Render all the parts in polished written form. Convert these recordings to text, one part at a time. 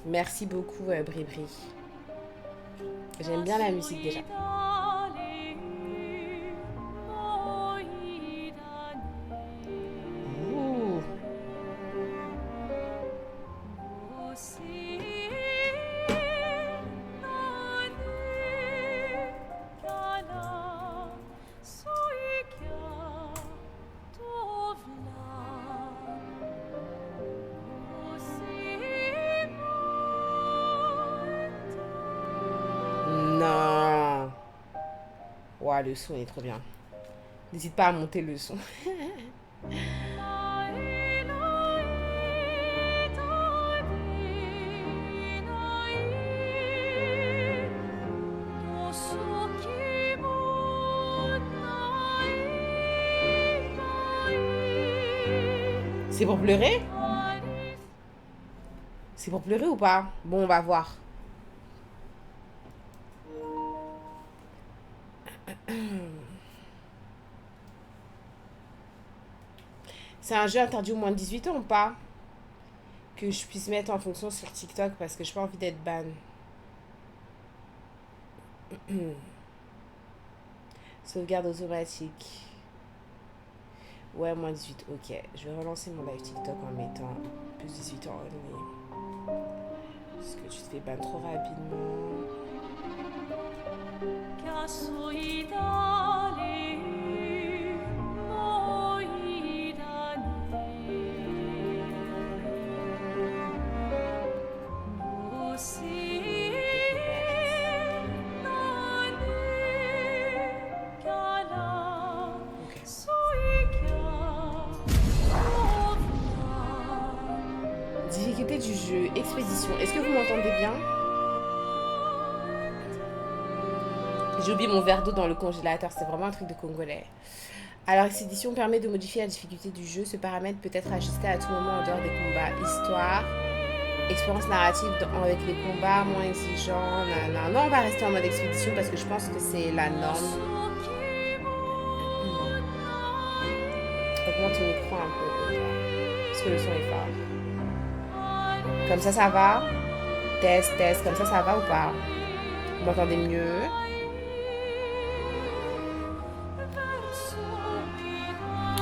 Merci beaucoup, Bribri. J'aime bien la musique déjà. Ouh. Non. Ouah, le son est trop bien. N'hésite pas à monter le son. C'est pour pleurer? C'est pour pleurer ou pas? Bon, on va voir. C'est un jeu interdit au moins de 18 ans ou pas? Que je puisse mettre en fonction sur TikTok parce que j'ai pas envie d'être ban. Sauvegarde automatique. Ouais, moins 18, ok. Je vais relancer mon live TikTok en mettant plus 18 ans en ligne. Parce que tu te fais ban trop rapidement. Difficulté du jeu, expédition. Est-ce que vous m'entendez bien? J'ai oublié mon verre d'eau dans le congélateur, c'est vraiment un truc de congolais. Alors, expédition permet de modifier la difficulté du jeu. Ce paramètre peut être ajusté à tout moment en dehors des combats. Histoire, expérience narrative avec les combats moins exigeants. Non, on va rester en mode expédition parce que je pense que c'est la norme. Augmente ton micro un peu, parce que le son est fort. Comme ça va. Test, test. Comme ça va ou pas? Vous m'entendez mieux?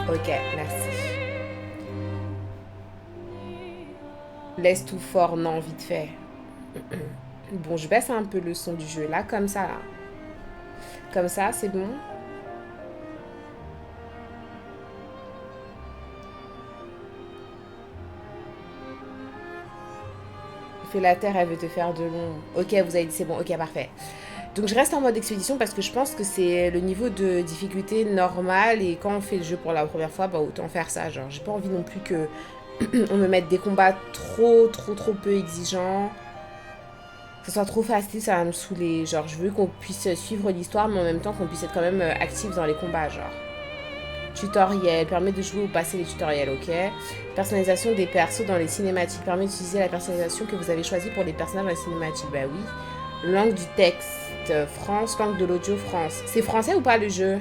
Ok, merci. Laisse tout fort, non, vite fait. Bon, je baisse un peu le son du jeu, là, comme ça, là. Comme ça, c'est bon? Fais la terre, elle veut te faire de l'ombre. Ok, vous avez dit c'est bon, ok, parfait. Donc je reste en mode expédition parce que je pense que c'est le niveau de difficulté normal et quand on fait le jeu pour la première fois, bah autant faire ça. Genre, j'ai pas envie non plus que on me mette des combats trop peu exigeants. Que ce soit trop facile, ça va me saouler. Genre, je veux qu'on puisse suivre l'histoire, mais en même temps qu'on puisse être quand même actif dans les combats, genre. Tutoriel, permet de jouer ou passer les tutoriels, ok. Personnalisation des persos dans les cinématiques, permet d'utiliser la personnalisation que vous avez choisie pour les personnages dans les cinématiques, bah oui. Langue du texte, France, langue de l'audio, France. C'est français ou pas le jeu?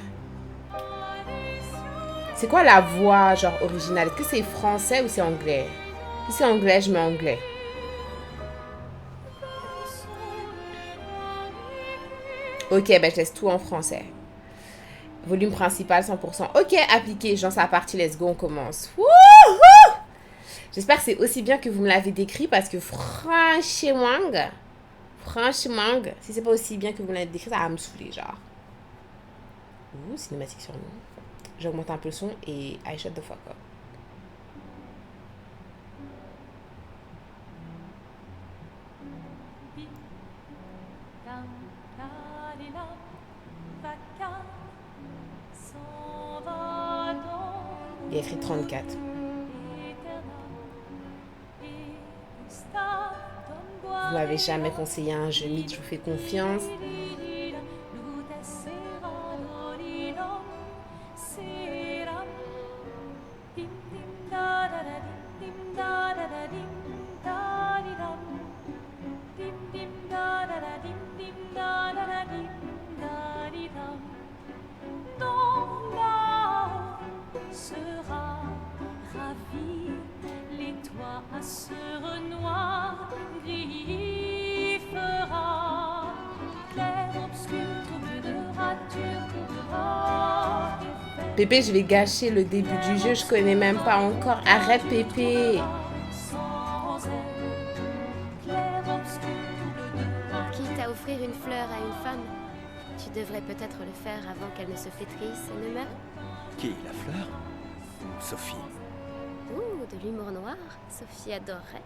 C'est quoi la voix, genre, originale? Est-ce que c'est français ou c'est anglais? Si c'est anglais, je mets anglais. Ok, ben je laisse tout en français. Volume principal 100%. Ok, appliqué. Genre, c'est la partie. Let's go, on commence. Wouhou! J'espère que c'est aussi bien que vous me l'avez décrit parce que franchement, si c'est pas aussi bien que vous me l'avez décrit, ça va me saouler, genre. Ouh, cinématique sur nous. J'augmente un peu le son et I shut the fuck up. Il y a écrit 34. Vous m'avez jamais conseillé un jeu mythe, je vous fais confiance. Sera ravi, les toits à se renoir Pépé, je vais gâcher le début du jeu. Je connais même pas encore. Arrête, Pépé. Quitte à offrir une fleur à une femme, tu devrais peut-être le faire avant qu'elle ne se flétrisse et ne meure. Qui, la fleur? Sophie. Ouh, de l'humour noir. Sophie adorerait.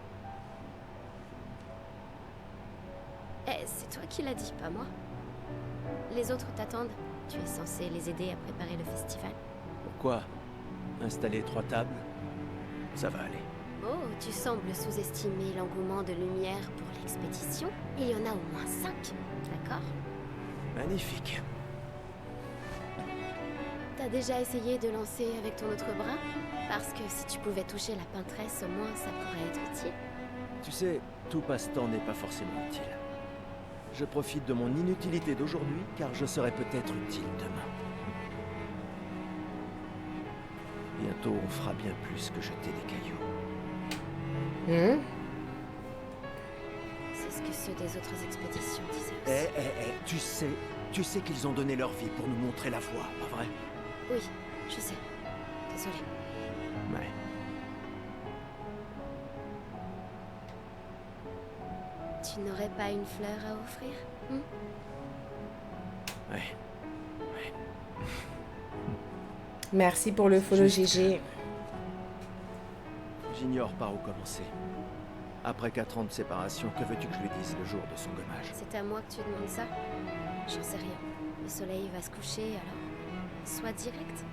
Eh, c'est toi qui l'as dit, pas moi. Les autres t'attendent. Tu es censé les aider à préparer le festival. Pourquoi? Installer 3 tables? Ça va aller. Oh, tu sembles sous-estimer l'engouement de Lumière pour l'expédition. Il y en a au moins 5, d'accord? Magnifique. T'as déjà essayé de lancer avec ton autre bras? Parce que si tu pouvais toucher la peintresse, au moins ça pourrait être utile. Tu sais, tout passe-temps n'est pas forcément utile. Je profite de mon inutilité d'aujourd'hui, car je serai peut-être utile demain. Bientôt, on fera bien plus que jeter des cailloux. C'est ce que ceux des autres expéditions disaient aussi. Tu sais qu'ils ont donné leur vie pour nous montrer la voie, pas vrai? Oui, je sais. Désolée. Ouais. Tu n'aurais pas une fleur à offrir? Ouais. Merci pour le follow, Juste GG. J'ignore par où commencer. Après 4 ans de séparation, que veux-tu que je lui dise le jour de son gommage? C'est à moi que tu demandes ça? J'en sais rien. Le soleil va se coucher, alors... Sois direct.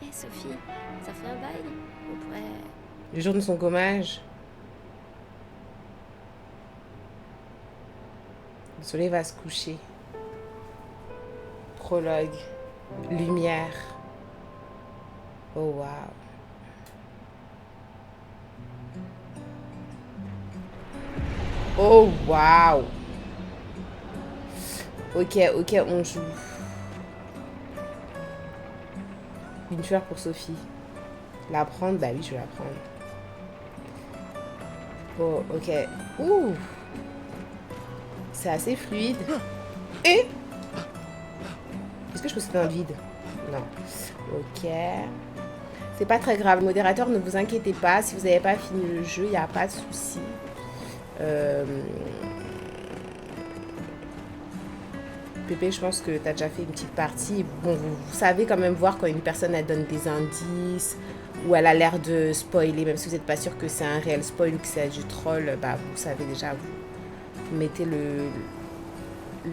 Hé, Sophie, ça fait un bail. On pourrait... Le jour de son gommage. Le soleil va se coucher. Prologue. Lumière. Oh, waouh. Oh, waouh. Ok, on joue. Une fleur pour Sophie. La prendre? Bah oui, je vais la prendre. Oh, ok. Ouh. C'est assez fluide. Et est-ce que je peux sauter dans le vide? Non. Ok. C'est pas très grave. Modérateur, ne vous inquiétez pas. Si vous n'avez pas fini le jeu, il n'y a pas de souci. Pépé, je pense que tu as déjà fait une petite partie. Bon, vous savez quand même voir quand une personne elle donne des indices ou elle a l'air de spoiler, même si vous n'êtes pas sûr que c'est un réel spoil ou que c'est du troll, bah vous savez déjà, vous mettez le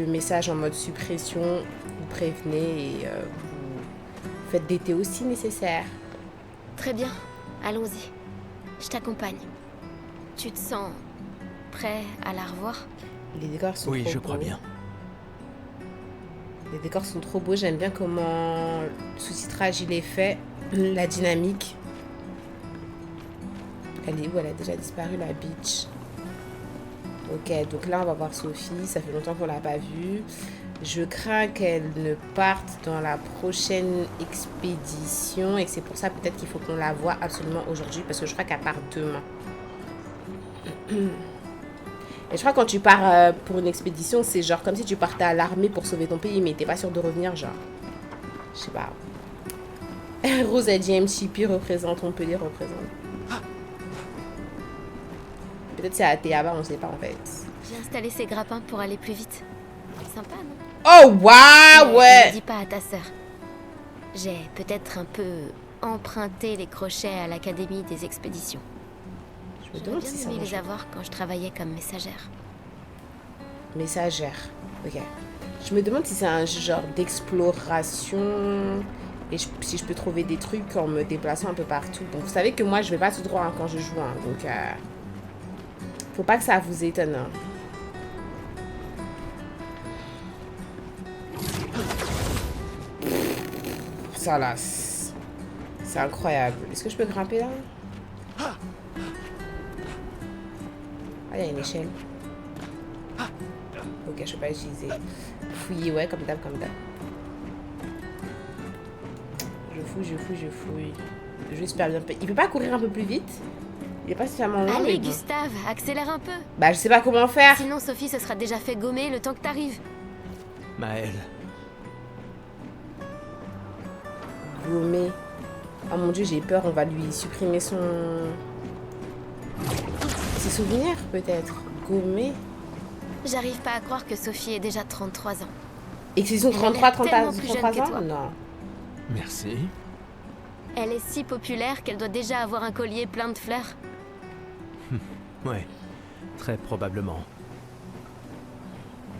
message en mode suppression, vous prévenez et vous faites des TO si nécessaire. Très bien, allons-y. Je t'accompagne. Tu te sens prêt à la revoir? Les décors sont Oui, trop je beaux. crois bien. Les décors sont trop beaux, j'aime bien comment le sous-titrage il est fait, la dynamique. Elle est où? Elle a déjà disparu, la beach. Ok, donc là on va voir Sophie, ça fait longtemps qu'on l'a pas vue. Je crains qu'elle ne parte dans la prochaine expédition et que c'est pour ça peut-être qu'il faut qu'on la voie absolument aujourd'hui parce que je crois qu'elle part demain. Et je crois que quand tu pars pour une expédition, c'est genre comme si tu partais à l'armée pour sauver ton pays mais t'es pas sûr de revenir, genre. Je sais pas. Rose a dit MCP représente, Montpellier représente. Peut-être c'est à Théaba, on sait pas en fait. J'ai installé ces grappins pour aller plus vite. Sympa, non? Oh waouh, Ne ouais. dis pas à ta sœur. J'ai peut-être un peu emprunté les crochets à l'académie des expéditions. Je me J'aurais demande bien si ça aimé va les avoir quand je travaillais comme messagère. Messagère. Ok. Je me demande si c'est un genre d'exploration et si je peux trouver des trucs en me déplaçant un peu partout. Donc vous savez que moi je vais pas tout droit hein, quand je joue. Hein, donc faut pas que ça vous étonne. Hein. Ça là, c'est incroyable. Est-ce que je peux grimper là? Ah, il y a une échelle. Ok, je peux pas utiliser. Fouiller, ouais, comme d'hab, comme d'hab. Je fouille. Le jeu est super bien fait. Il peut pas courir un peu plus vite? Il est pas suffisamment long, mais Allez, bon. Gustave, accélère un peu. Bah, je sais pas comment faire. Sinon, Sophie se sera déjà fait gommer le temps que t'arrives. Maëlle. Gommer. Oh mon dieu, j'ai peur, on va lui supprimer ses souvenirs, peut-être. Gommer. J'arrive pas à croire que Sophie ait déjà 33 ans. Et qu'ils ont Elle a l'air 33 tellement plus jeune 33 que ans? toi. Non. Merci. Elle est si populaire qu'elle doit déjà avoir un collier plein de fleurs. Ouais, très probablement.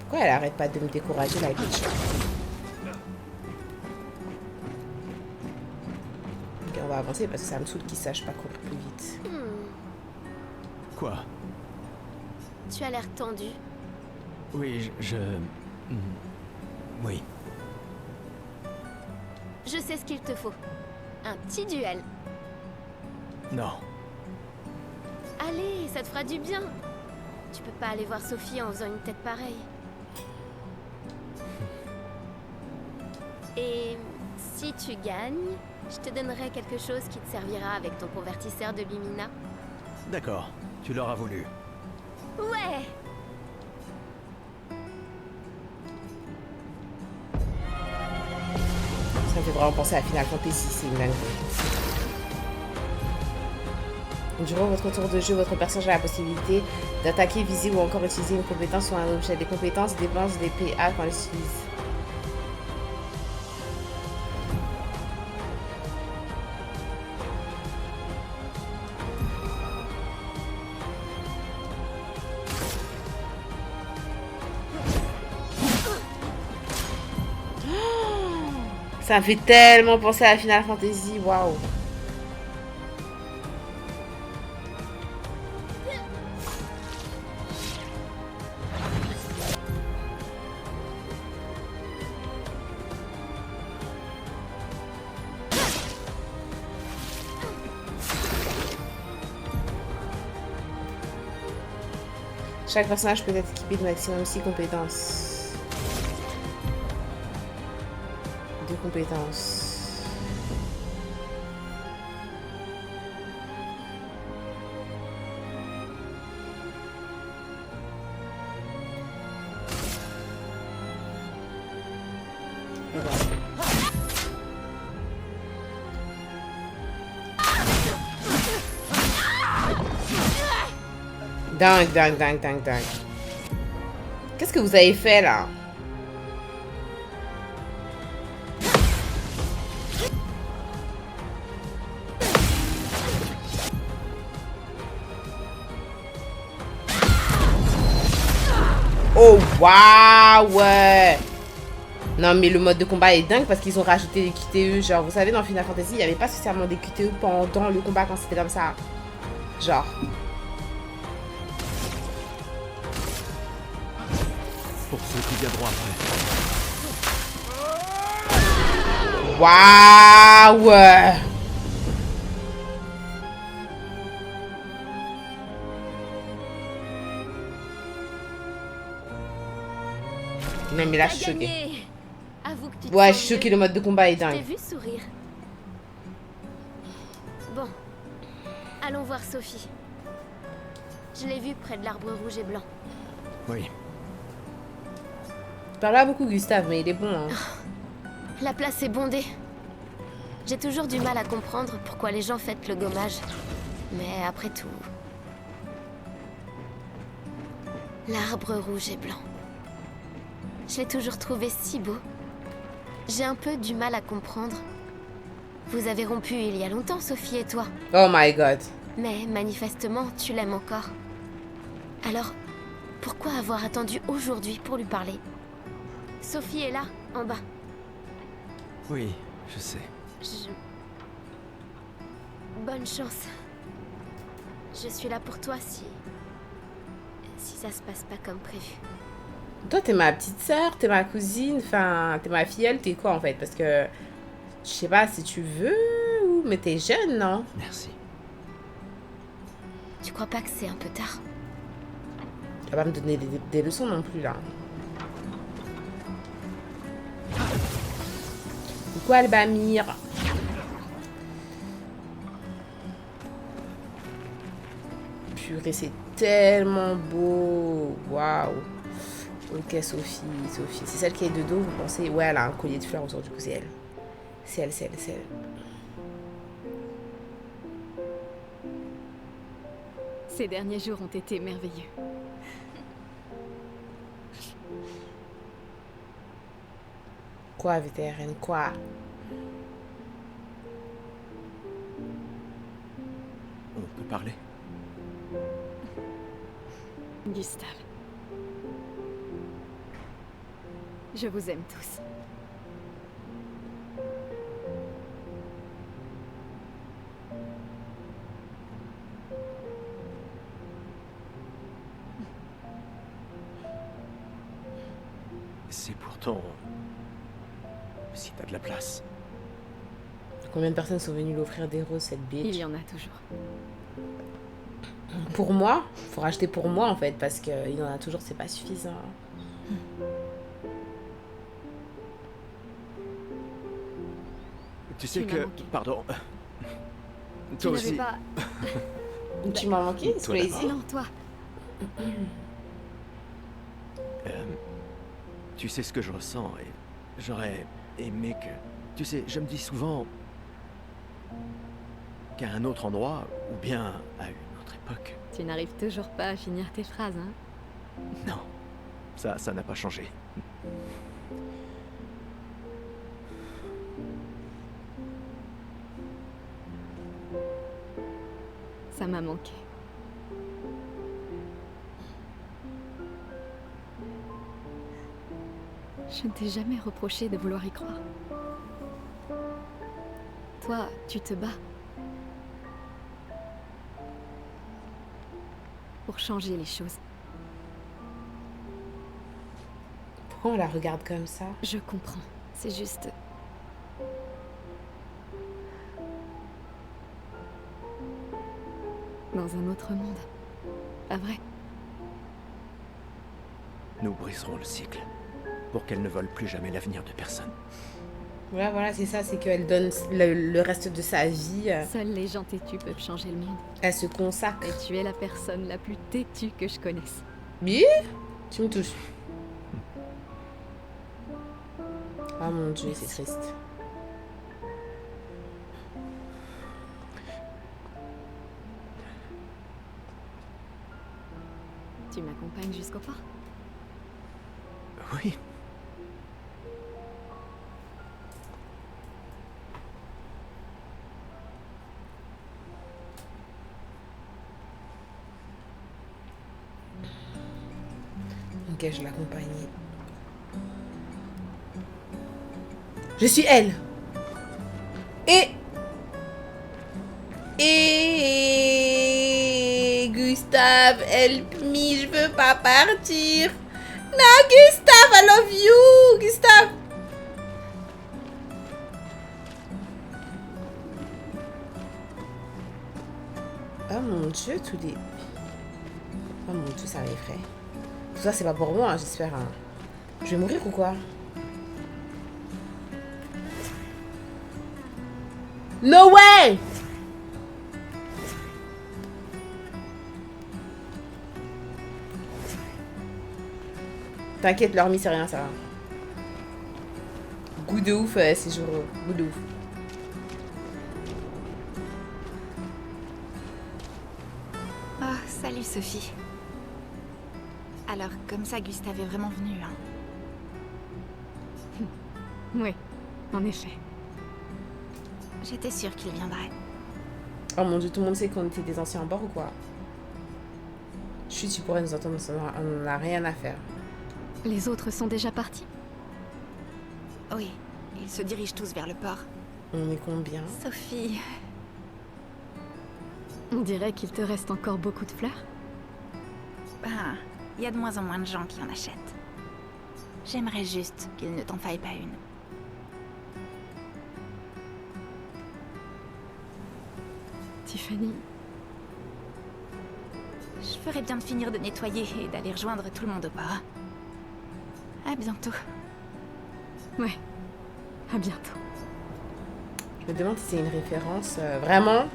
Pourquoi elle arrête pas de me décourager, la bitch? Ok, on va avancer parce que ça me saoule qu'ils sachent pas courir plus vite. Quoi? Tu as l'air tendu. Oui, Oui. Je sais ce qu'il te faut. Un petit duel. Non. Allez, ça te fera du bien. Tu peux pas aller voir Sophie en faisant une tête pareille. Et si tu gagnes, je te donnerai quelque chose qui te servira avec ton convertisseur de Lumina. D'accord, tu l'auras voulu. Ouais! Ça me fait vraiment penser à Final Fantasy, c'est une dinguerie. Durant votre tour de jeu, votre personnage a la possibilité d'attaquer, viser ou encore utiliser une compétence ou un objet. Les compétences dépensent des PA quand elles s'utilisent. Ça me fait tellement penser à Final Fantasy, waouh. Chaque personnage peut être équipé de maximum 6 compétences. 2 compétences. Dingue, dingue, dingue, dingue, dingue. Qu'est-ce que vous avez fait là? Oh waouh! Non mais le mode de combat est dingue parce qu'ils ont rajouté des QTE. Genre vous savez dans Final Fantasy il n'y avait pas spécialement des QTE pendant le combat quand c'était comme ça. Genre. Pour ceux qui viendront après. Waouh! Non mais là je suis choquée. Avoue que tu te Ouais, je sens suis choquée, mieux. le mode de combat est Je t'ai dingue. vu sourire. Bon, allons voir Sophie. Je l'ai vue près de l'arbre rouge et blanc. Oui. Je parle pas beaucoup Gustave mais il est bon hein. La place est bondée. J'ai toujours du mal à comprendre pourquoi les gens fêtent le gommage. Mais après tout... L'arbre rouge et blanc. Je l'ai toujours trouvé si beau. J'ai un peu du mal à comprendre. Vous avez rompu il y a longtemps, Sophie et toi. Oh my god. Mais manifestement, tu l'aimes encore. Alors, pourquoi avoir attendu aujourd'hui pour lui parler? Sophie est là, en bas. Oui, je sais. Bonne chance. Je suis là pour toi si ça se passe pas comme prévu. Toi t'es ma petite sœur, t'es ma cousine, enfin t'es ma filleule, t'es quoi en fait? Parce que je sais pas si tu veux ou mais t'es jeune non? Merci. Tu crois pas que c'est un peu tard? Tu vas pas me donner des leçons non plus là. Coucou Albamir. Purée, c'est tellement beau. Waouh. Ok, Sophie. C'est celle qui est de dos, vous pensez? Ouais, elle a un collier de fleurs autour du cou, c'est elle. C'est elle, c'est elle, c'est elle. Ces derniers jours ont été merveilleux. Quoi, VTRN, quoi? On peut parler? Gustave. Je vous aime tous. C'est pourtant... Si t'as de la place. Combien de personnes sont venues lui offrir des roses, cette bitch? Il y en a toujours. Pour moi? Faut racheter pour moi, en fait, parce qu'il en a toujours, c'est pas suffisant. Tu sais Tu m'as que... manqué. Pardon. Tu Toi n'avais aussi. pas... Tu m'as manqué, Toi Swayze? d'abord. Non, toi. Tu sais ce que je ressens et j'aurais aimé que... Tu sais, je me dis souvent qu'à un autre endroit, ou bien à une autre époque. Tu n'arrives toujours pas à finir tes phrases, hein? Non, ça n'a pas changé. Ça m'a manqué. Je ne t'ai jamais reproché de vouloir y croire. Toi, tu te bats. Pour changer les choses. Pourquoi on la regarde comme ça? Je comprends. C'est juste... Dans un autre monde. Pas vrai? Nous briserons le cycle pour qu'elle ne vole plus jamais l'avenir de personne. Voilà, c'est ça, c'est qu'elle donne le reste de sa vie. Seuls les gens têtus peuvent changer le monde. Elle se consacre. Et tu es la personne la plus têtue que je connaisse. Oui, tu me touches. Oh mon Dieu, c'est triste. Tu m'accompagnes jusqu'au port? Oui. Ok, je l'accompagne. Je suis elle. Et Gustave, help me, je veux pas partir. Non, Gustave, I love you, Gustave. Oh mon Dieu, tous les... Oh mon Dieu, ça m'effraie. Tout ça, c'est pas pour moi, hein, j'espère. Hein. Je vais mourir ou quoi? No way! T'inquiète, l'hormis, c'est rien, ça va. Goût de ouf, ces jours. Goût de ouf. Oh, salut Sophie. Alors, comme ça, Gustave est vraiment venu, hein. Oui, en effet. J'étais sûre qu'il viendrait. Oh mon Dieu, tout le monde sait qu'on était des anciens à bord ou quoi? Chut, tu pourrais nous entendre, on n'en a rien à faire. Les autres sont déjà partis? Oui, ils se dirigent tous vers le port. On est combien? Sophie... On dirait qu'il te reste encore beaucoup de fleurs. Ben, il y a de moins en moins de gens qui en achètent. J'aimerais juste qu'il ne t'en faille pas une. Tiffany, Je ferais bien de finir de nettoyer et d'aller rejoindre tout le monde au port. À bientôt. ouais, à bientôt. Je me demande si c'est une référence. Vraiment?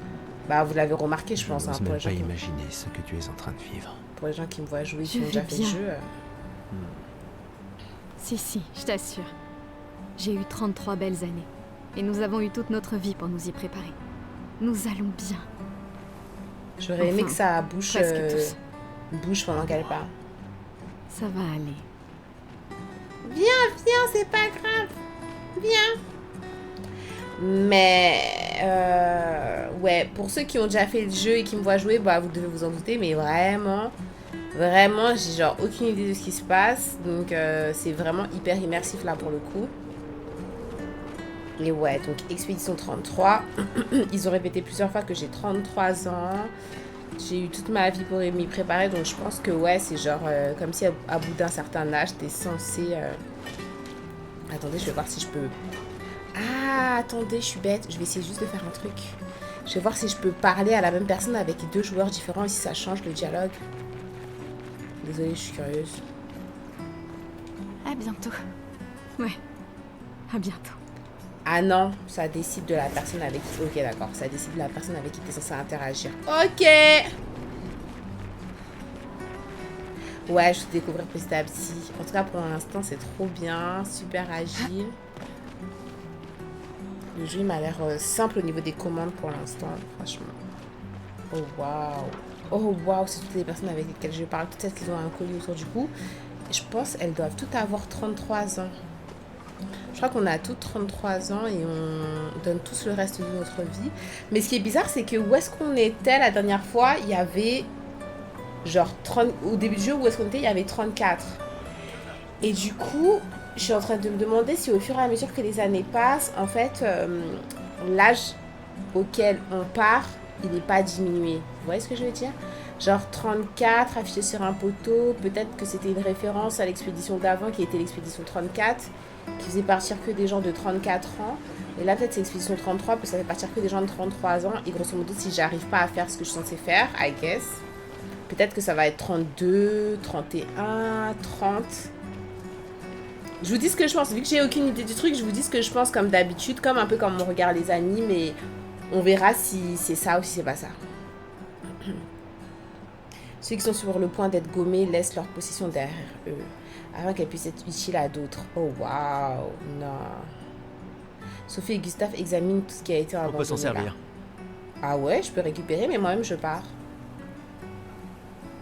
Bah, vous l'avez remarqué, je pense. Hein, n'ose pour, même les gens pas qui, imaginer ce que tu es en train de vivre. pour les gens qui me voient jouer, qui Je ont déjà vais fait le bien. jeu. Si, je t'assure. J'ai eu 33 belles années. Et nous avons eu toute notre vie pour nous y préparer. Nous allons bien. J'aurais aimé Enfin, que ça bouge, presque tous. bouge pendant qu'elle parle. Ça va aller. Viens, viens, c'est pas grave. Viens. Mais, ouais, pour ceux qui ont déjà fait le jeu et qui me voient jouer, bah, vous devez vous en douter, mais vraiment, vraiment, j'ai genre aucune idée de ce qui se passe. Donc, c'est vraiment hyper immersif là pour le coup. Et ouais, donc Expédition 33. Ils ont répété plusieurs fois que j'ai 33 ans. J'ai eu toute ma vie pour m'y préparer. Donc je pense que ouais, c'est genre comme si à bout d'un certain âge, t'es censé... Attendez, je vais voir si je peux... Ah, attendez, je suis bête. Je vais essayer juste de faire un truc. Je vais voir si je peux parler à la même personne avec deux joueurs différents et si ça change le dialogue. Désolée, je suis curieuse. À bientôt. Ouais. À bientôt. Ah non, ça décide de la personne avec qui... Ok, d'accord. Ça décide de la personne avec qui tu es censé interagir. Ok. Ouais, je vais découvrir petit à petit. En tout cas, pour l'instant, c'est trop bien. Super agile. Le jeu, il m'a l'air simple au niveau des commandes pour l'instant. Franchement. Oh, waouh. Oh, waouh. C'est toutes les personnes avec lesquelles je parle. Toutes celles qui ont un collier autour du cou. Je pense qu'elles doivent toutes avoir 33 ans. Je crois qu'on a toutes 33 ans et on donne tous le reste de notre vie. Mais ce qui est bizarre, c'est que où est-ce qu'on était la dernière fois, il y avait genre 30... Au début du jeu, où est-ce qu'on était, il y avait 34. Et du coup, je suis en train de me demander si au fur et à mesure que les années passent, en fait, l'âge auquel on part, il n'est pas diminué. Vous voyez ce que je veux dire? Genre 34 affiché sur un poteau. Peut-être que c'était une référence à l'expédition d'avant qui était l'expédition 34. Qui faisait partir que des gens de 34 ans. Et là, peut-être c'est l'expédition 33, parce que ça fait partir que des gens de 33 ans. Et grosso modo, si j'arrive pas à faire ce que je suis censée faire, I guess, peut-être que ça va être 32, 31, 30. Je vous dis ce que je pense. Vu que j'ai aucune idée du truc, je vous dis ce que je pense comme d'habitude, comme un peu comme on regarde les animes. Et on verra si c'est ça ou si c'est pas ça. Ceux qui sont sur le point d'être gommés laissent leur possession derrière eux, avant qu'elle puisse être utile à d'autres. Oh, waouh, non. Sophie et Gustave examinent tout ce qui a été abandonné. On peut s'en servir. Là. Ah ouais, je peux récupérer, mais moi-même, je pars.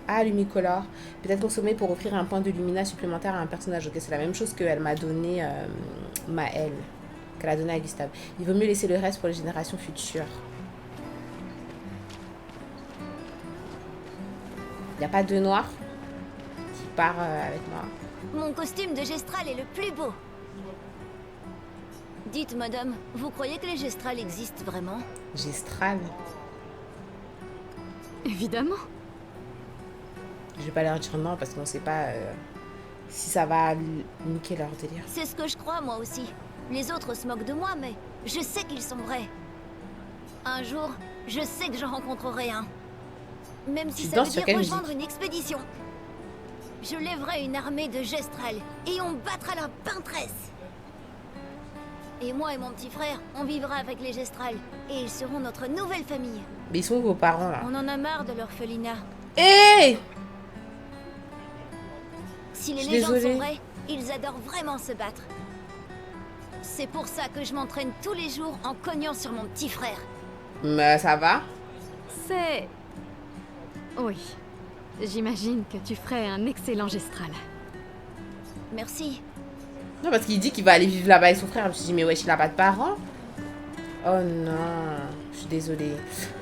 Ah, Lumicolore. Peut-être consommer pour offrir un point de Lumina supplémentaire à un personnage. Ok, c'est la même chose qu'elle m'a donné, Maëlle. Qu'elle a donné à Gustave. Il vaut mieux laisser le reste pour les générations futures. Il n'y a pas de noir qui part avec moi. Mon costume de Gestral est le plus beau. Dites, madame, vous croyez que les Gestrals existent vraiment? Gestral. Évidemment. Je vais pas leur dire non parce qu'on sait pas si ça va niquer leur délire. C'est ce que je crois, moi aussi. Les autres se moquent de moi, mais je sais qu'ils sont vrais. Un jour, je sais que j'en rencontrerai un. Même si ça veut dire rejoindre une expédition. Je lèverai une armée de Gestral et on battra la peintresse. Et moi et mon petit frère, on vivra avec les Gestral et ils seront notre nouvelle famille. Mais ils sont où vos parents là? On en a marre de l'orphelinat. Hé! Si les légendes sont vraies, ils adorent vraiment se battre. C'est pour ça que je m'entraîne tous les jours en cognant sur mon petit frère. Mais ça va? C'est... Oui. J'imagine que tu ferais un excellent Gestral. Merci. Non, parce qu'il dit qu'il va aller vivre là-bas avec son frère. Je me suis dit, mais wesh, il a pas de parents? Oh non, je suis désolée.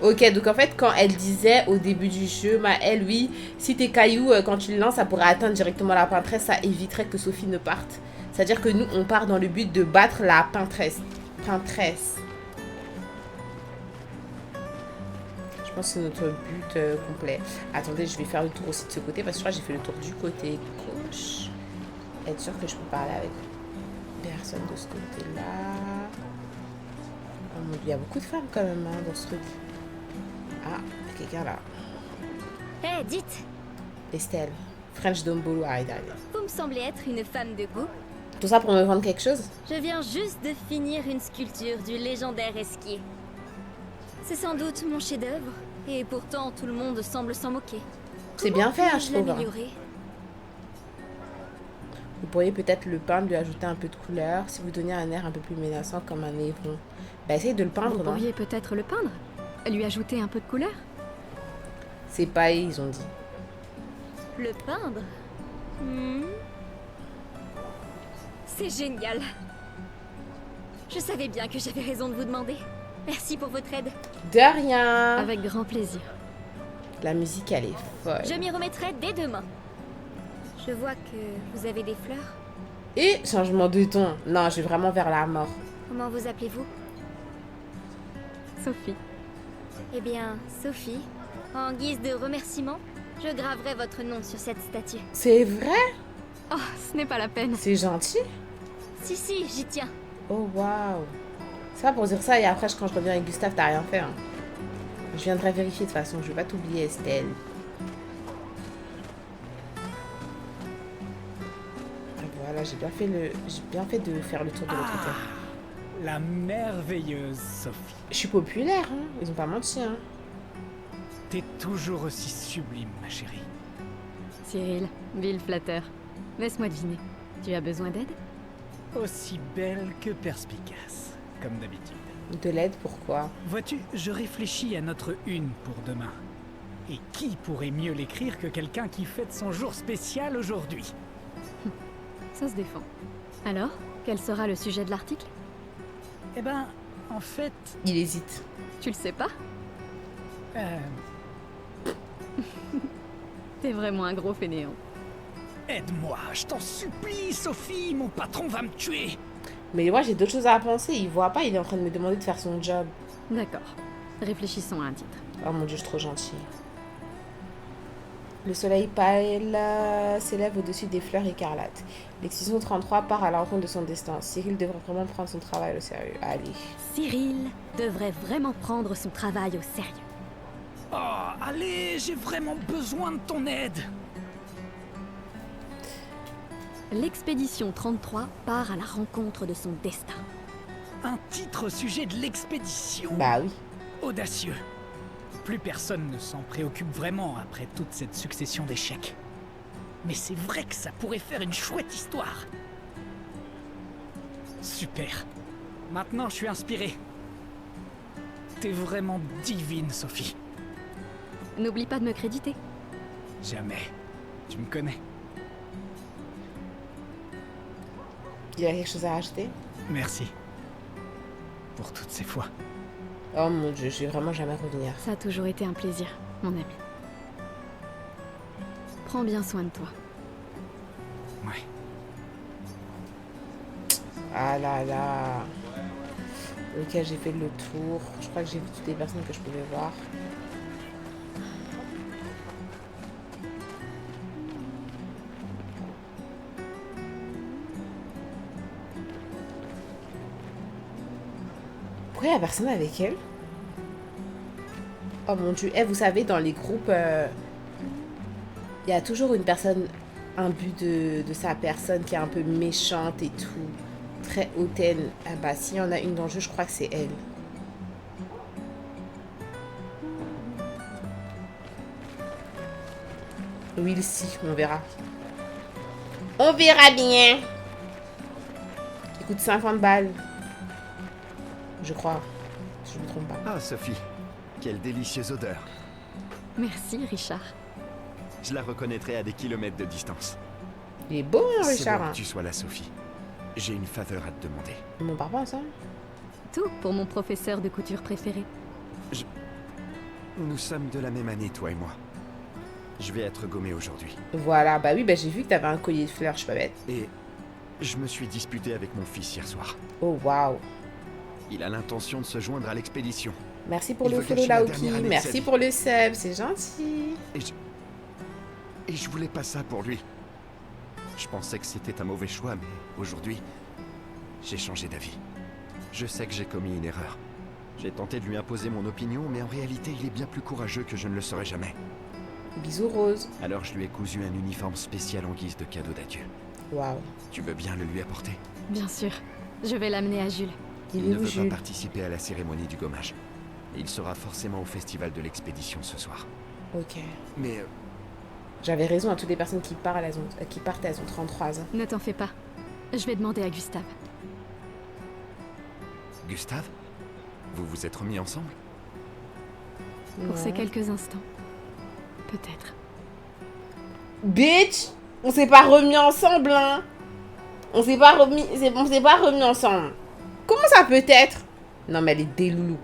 Ok, donc en fait, quand elle disait au début du jeu, Maëlle, oui, si tes cailloux, quand tu le lances, ça pourrait atteindre directement la peintresse, ça éviterait que Sophie ne parte. C'est-à-dire que nous, on part dans le but de battre la peintresse. Je pense que c'est notre but complet. Attendez, je vais faire le tour aussi de ce côté, parce que je crois que j'ai fait le tour du côté gauche. Être sûr que je peux parler avec personne de ce côté-là. Oh mon Dieu, il y a beaucoup de femmes quand même hein, dans ce truc. Ah, il y a quelqu'un là. Hé, dites! Estelle. French Dombolo à derrière. Vous me semblez être une femme de goût. Tout ça pour me vendre quelque chose? Je viens juste de finir une sculpture du légendaire Esquier. C'est sans doute mon chef-d'œuvre, et pourtant tout le monde semble s'en moquer. C'est bien fait, hein, je trouve. Vous pourriez peut-être le peindre, lui ajouter un peu de couleur. Si vous donnez un air un peu plus menaçant comme un néron. Bah essaye de le peindre, Vous non? pourriez peut-être le peindre? Lui ajouter un peu de couleur? C'est paillé, ils ont dit. Le peindre? C'est génial. Je savais bien que j'avais raison de vous demander. Merci pour votre aide. De rien. Avec grand plaisir. La musique, elle est folle. Je m'y remettrai dès demain. Je vois que vous avez des fleurs. Et changement de ton. Non, je vais vraiment vers la mort. Comment vous appelez-vous? Sophie. Eh bien, Sophie, en guise de remerciement, je graverai votre nom sur cette statue. C'est vrai? Oh, ce n'est pas la peine. C'est gentil. Si, j'y tiens. Oh, waouh. C'est pas pour dire ça et après, quand je reviens avec Gustave, t'as rien fait. Hein. Je viendrai vérifier de toute façon. Je vais pas t'oublier, Estelle. Voilà, j'ai bien fait de faire le tour de l'autre côté. La merveilleuse Sophie. Je suis populaire, hein. Ils ont pas menti, hein. T'es toujours aussi sublime, ma chérie. Cyril, vil flatteur. Laisse-moi deviner. Tu as besoin d'aide? Aussi belle que perspicace, comme d'habitude. De l'aide, pourquoi? Vois-tu, je réfléchis à notre une pour demain. Et qui pourrait mieux l'écrire que quelqu'un qui fête son jour spécial aujourd'hui? Ça se défend. Alors, quel sera le sujet de l'article? Eh ben, en fait... Il hésite. Tu le sais pas? T'es vraiment un gros fainéant. Aide-moi, je t'en supplie, Sophie, mon patron va me tuer. Mais moi, j'ai d'autres choses à penser. Il voit pas, il est en train de me demander de faire son job. D'accord. Réfléchissons à un titre. Oh mon dieu, je suis trop gentille. Le soleil pâle s'élève au-dessus des fleurs écarlates. L'excision 33 part à la rencontre de son destin. Cyril devrait vraiment prendre son travail au sérieux. Allez. Cyril devrait vraiment prendre son travail au sérieux. Oh, allez, j'ai vraiment besoin de ton aide. L'expédition 33 part à la rencontre de son destin. Un titre au sujet de l'expédition. Bah oui. Audacieux. Plus personne ne s'en préoccupe vraiment après toute cette succession d'échecs. Mais c'est vrai que ça pourrait faire une chouette histoire. Super. Maintenant, je suis inspiré. T'es vraiment divine, Sophie. N'oublie pas de me créditer. Jamais. Tu me connais. Il y a quelque chose à rajouter? Merci. Pour toutes ces fois. Oh mon dieu, je vais vraiment jamais revenir. Ça a toujours été un plaisir, mon ami. Prends bien soin de toi. Ouais. Ah là là. Ok, j'ai fait le tour. Je crois que j'ai vu toutes les personnes que je pouvais voir. Pourquoi il n'y a personne avec elle? Oh mon dieu. Eh, vous savez, dans les groupes, il y a toujours une personne, un but de sa personne qui est un peu méchante et tout. Très hautaine. Ah bah, s'il y en a une dans le jeu, je crois que c'est elle. Will see, on verra. On verra bien. Il coûte 50 balles. Je crois. Si je ne me trompe pas. Ah, Sophie, quelle délicieuse odeur. Merci, Richard. Je la reconnaîtrai à des kilomètres de distance. Il est beau, hein, C'est Richard. bon que tu sois là, Sophie. J'ai une faveur à te demander. On part pas ensemble? Tout pour mon professeur de couture préféré. Nous sommes de la même année, toi et moi. Je vais être gommé aujourd'hui. Voilà, bah oui, bah j'ai vu que t'avais un collier de fleurs, je suis pas bête. Et je me suis disputé avec mon fils hier soir. Oh, waouh. Il a l'intention de se joindre à l'expédition. Merci pour Il le veut follow, gâcher la Laoki. dernière année de sa Merci vie. pour le sub, c'est gentil. Et je voulais pas ça pour lui. Je pensais que c'était un mauvais choix, mais aujourd'hui, j'ai changé d'avis. Je sais que j'ai commis une erreur. J'ai tenté de lui imposer mon opinion, mais en réalité, il est bien plus courageux que je ne le serais jamais. Bisous, Rose. Alors je lui ai cousu un uniforme spécial en guise de cadeau d'adieu. Waouh. Tu veux bien le lui apporter? Bien sûr. Je vais l'amener à Jules. Il ne est où, veut Jules? pas participer à la cérémonie du gommage. Et il sera forcément au festival de l'expédition ce soir. Ok. Mais J'avais raison, à toutes les personnes qui partent, elles ont 33 ans. Ne t'en fais pas. Je vais demander à Gustave. Gustave? Vous vous êtes remis ensemble? Pour ces quelques instants. Peut-être. Bitch! On s'est pas remis ensemble, hein! On s'est pas remis ensemble. Comment ça peut être? Non, mais elle est déloulou.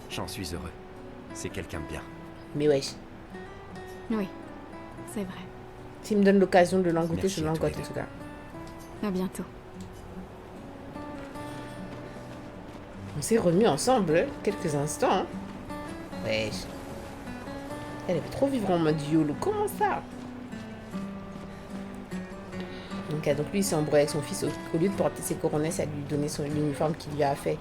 J'en suis heureux. C'est quelqu'un de bien. Mais wesh. Oui, c'est vrai. S'il me donne l'occasion de l'engoûter, Merci je à l'engoute tous les en tout cas. À bientôt. On s'est remis ensemble quelques instants. Hein. Wesh. Elle avait trop vivre en mode YOLO. Comment ça? Donc lui, il s'est embrouillé avec son fils. Au lieu de porter ses coronesses, à lui donner l'uniforme qu'il lui a fait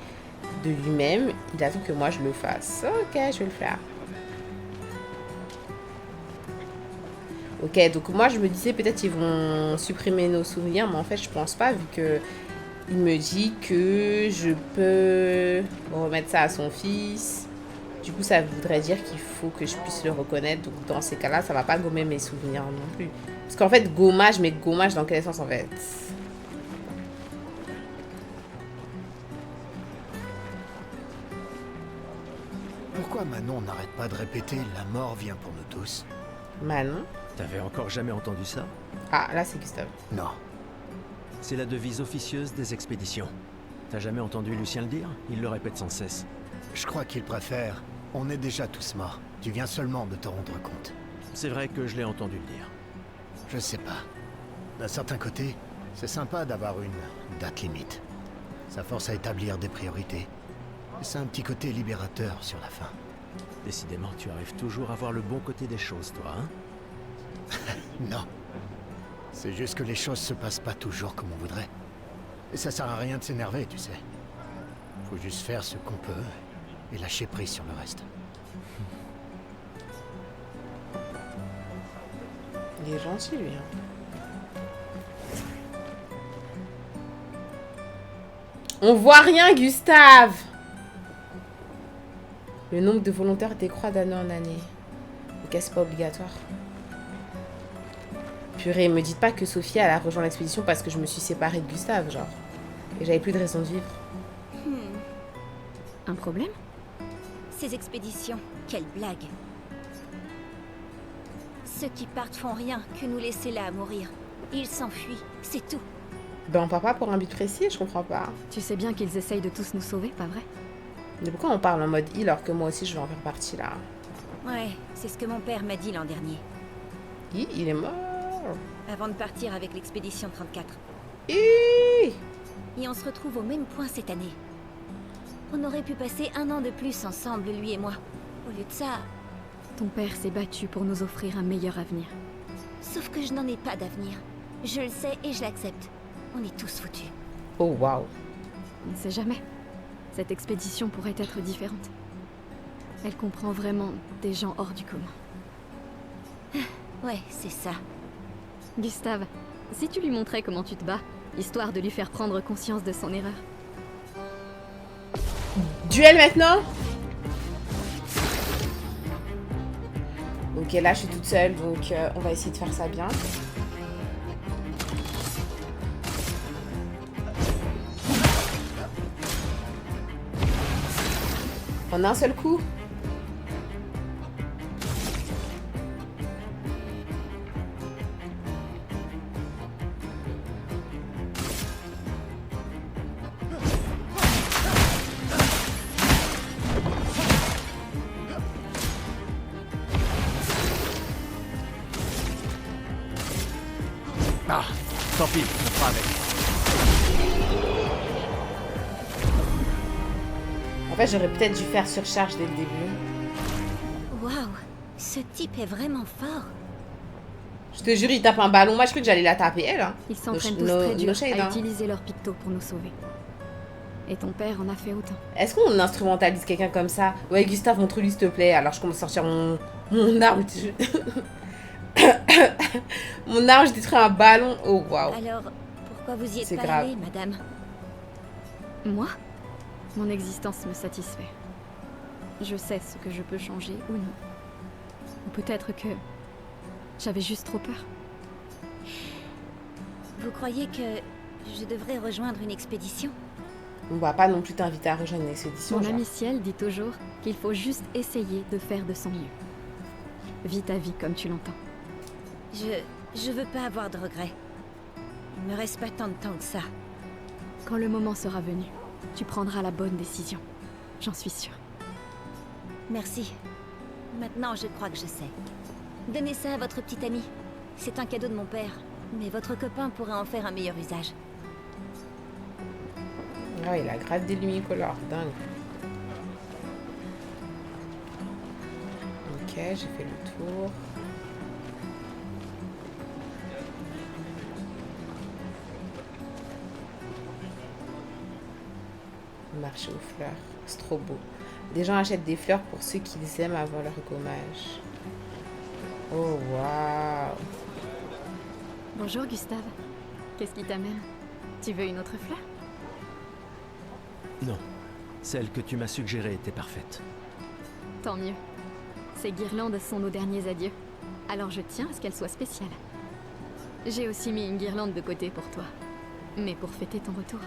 de lui-même. Il attend que moi, je le fasse. Ok, je vais le faire. Ok, donc moi, je me disais peut-être ils vont supprimer nos souvenirs. Mais en fait, je pense pas, vu que il me dit que je peux remettre ça à son fils. Du coup, ça voudrait dire qu'il faut que je puisse le reconnaître. Donc, dans ces cas-là, ça va pas gommer mes souvenirs non plus. Parce qu'en fait, gommage, mais gommage dans quel sens en fait? Pourquoi Manon n'arrête pas de répéter « la mort vient pour nous tous Manon. T'avais encore jamais entendu ça? Ah, là, c'est Gustave. » Non. C'est la devise officieuse des expéditions. T'as jamais entendu Lucien le dire? Il le répète sans cesse. Je crois qu'il préfère « on est déjà tous morts, tu viens seulement de te rendre compte ». C'est vrai que je l'ai entendu le dire. Je sais pas. D'un certain côté, c'est sympa d'avoir une date limite. Ça force à établir des priorités. Et c'est un petit côté libérateur sur la fin. Décidément, tu arrives toujours à voir le bon côté des choses, toi, hein? Non. C'est juste que les choses se passent pas toujours comme on voudrait. Et ça sert à rien de s'énerver, tu sais. Faut juste faire ce qu'on peut et lâcher prise sur le reste. Il est gentil, lui. Hein. On voit rien, Gustave! Le nombre de volontaires décroît d'année en année. Ok, c'est pas obligatoire. Purée, me dites pas que Sophie, elle a rejoint l'expédition parce que je me suis séparée de Gustave, genre. Et j'avais plus de raison de vivre. Un problème? Ces expéditions, quelle blague. Ceux qui partent font rien que nous laisser là à mourir. Ils s'enfuient, c'est tout. Ben, on part pas pour un but précis, je comprends pas. Tu sais bien qu'ils essayent de tous nous sauver, pas vrai? Mais pourquoi on parle en mode heal alors que moi aussi je vais en faire partie là? Ouais, c'est ce que mon père m'a dit l'an dernier. Il est mort. Avant de partir avec l'expédition 34. Hi. Et on se retrouve au même point cette année. On aurait pu passer 1 an de plus ensemble, lui et moi. Au lieu de ça... Ton père s'est battu pour nous offrir un meilleur avenir. Sauf que je n'en ai pas d'avenir. Je le sais et je l'accepte. On est tous foutus. Oh waouh. On ne sait jamais. Cette expédition pourrait être différente. Elle comprend vraiment des gens hors du commun. Ouais, c'est ça. Gustave, si tu lui montrais comment tu te bats, histoire de lui faire prendre conscience de son erreur. Duel maintenant? Ok, là je suis toute seule, donc on va essayer de faire ça bien. En un seul coup? Ah, tant pis, on fera avec. En fait, j'aurais peut-être dû faire surcharge dès le début. Waouh, ce type est vraiment fort. Je te jure, il tape un ballon. Moi, je croyais que j'allais la taper, elle. Hein. Ils s'entraînent tous No- très no dur shade, à hein. utiliser leur picto pour nous sauver. Et ton père en a fait autant. Est-ce qu'on instrumentalise quelqu'un comme ça? Ouais, Gustave, montre-lui, s'il te plaît. Alors, je commence à sortir mon arme. Mon arme, je détruis un ballon. Oh, waouh. Alors, pourquoi vous y C'est êtes pas grave. allée, madame? Moi? Mon existence me satisfait. Je sais ce que je peux changer ou non. Ou peut-être que J'avais juste trop peur. Vous croyez que je devrais rejoindre une expédition? On va pas non plus t'inviter à rejoindre une expédition. Mon genre. ami Ciel dit toujours qu'il faut juste essayer de faire de son mieux. Vis ta vie comme tu l'entends. Je veux pas avoir de regrets. Il me reste pas tant de temps que ça. Quand le moment sera venu, tu prendras la bonne décision. J'en suis sûre. Merci. Maintenant, je crois que je sais. Donnez ça à votre petite amie. C'est un cadeau de mon père. Mais votre copain pourrait en faire un meilleur usage. Ah, il a grave des lumicolores, dingue. Ok, j'ai fait le tour. Marché aux fleurs, c'est trop beau. Des gens achètent des fleurs pour ceux qu'ils aiment avant leur gommage. Oh, waouh. Bonjour Gustave. Qu'est-ce qui t'amène? Tu veux une autre fleur? Non. Celle que tu m'as suggérée était parfaite. Tant mieux. Ces guirlandes sont nos derniers adieux. Alors je tiens à ce qu'elles soient spéciales. J'ai aussi mis une guirlande de côté pour toi. Mais pour fêter ton retour,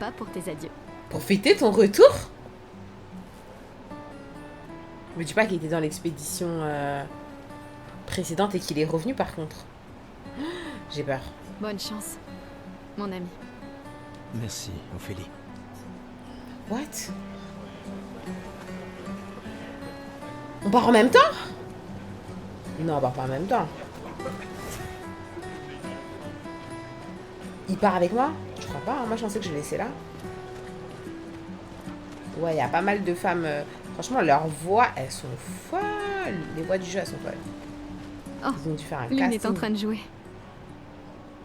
pas pour tes adieux. Pour fêter ton retour? Me dis pas qu'il était dans l'expédition précédente et qu'il est revenu par contre. J'ai peur. Bonne chance, mon ami. Merci, Ophélie. What? On part en même temps? Non, on part pas en même temps. Il part avec moi? Je crois pas, hein. Moi je pensais que je le laissais là. Ouais, il y a pas mal de femmes. Franchement, leurs voix, elles sont folles. Les voix du jeu, elles sont folles. Oh, ils ont dû faire un Lune casting. est en train de jouer.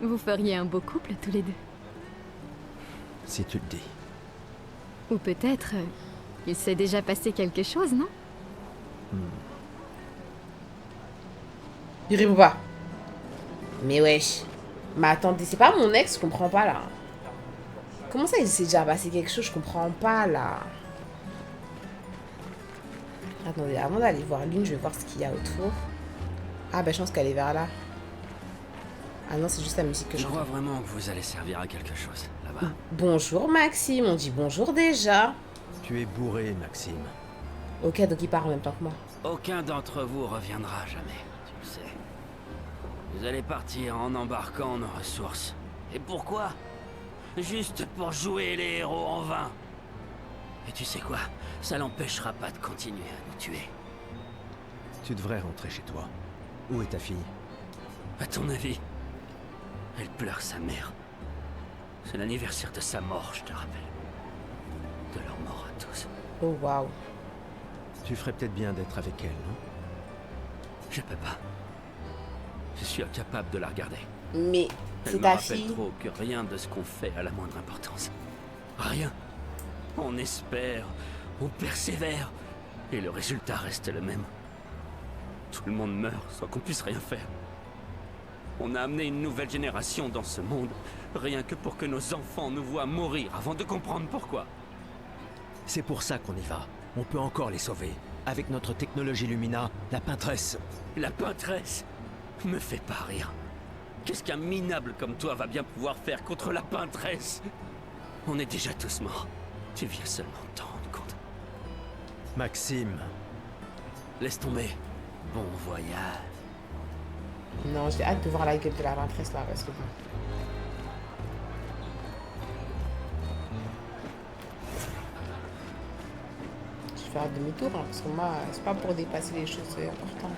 Vous feriez un beau couple tous les deux. Si tu le dis. Ou peut-être, il s'est déjà passé quelque chose, non? Il répond pas. Mais wesh. Mais attendez, c'est pas mon ex, je comprends pas là. Comment ça, il s'est déjà passé quelque chose, je comprends pas là. Attendez, avant d'aller voir Lune, je vais voir ce qu'il y a autour. Ah bah je pense qu'elle est vers là. Ah non, c'est juste la musique que Je j'entends. crois vraiment que vous allez servir à quelque chose, là-bas. Bonjour Maxime, on dit bonjour déjà. Tu es bourré, Maxime. Ok, donc il part en même temps que moi. Aucun d'entre vous reviendra jamais, tu le sais. Vous allez partir en embarquant nos ressources. Et pourquoi? Juste pour jouer les héros en vain. Et tu sais quoi? Ça l'empêchera pas de continuer à nous tuer. Tu devrais rentrer chez toi. Où est ta fille? À ton avis? Elle pleure sa mère. C'est l'anniversaire de sa mort, je te rappelle. De leur mort à tous. Oh waouh. Tu ferais peut-être bien d'être avec elle, non? Je peux pas. Je suis incapable de la regarder. Mais Elle c'est me ta rappelle fille. trop que rien de ce qu'on fait a la moindre importance. Rien. On espère, on persévère, et le résultat reste le même. Tout le monde meurt sans qu'on puisse rien faire. On a amené une nouvelle génération dans ce monde, rien que pour que nos enfants nous voient mourir avant de comprendre pourquoi. C'est pour ça qu'on y va. On peut encore les sauver. Avec notre technologie Lumina, la peintresse. La peintresse me fait pas rire. Qu'est-ce qu'un minable comme toi va bien pouvoir faire contre la peintresse? On est déjà tous morts. Tu viens seulement de t'en rendre compte. Maxime. Laisse tomber. Bon voyage. Non, j'ai hâte de voir la gueule de la peintresse là, parce que bon. Je vais faire demi-tour, hein, parce que moi, c'est pas pour dépasser les choses importantes.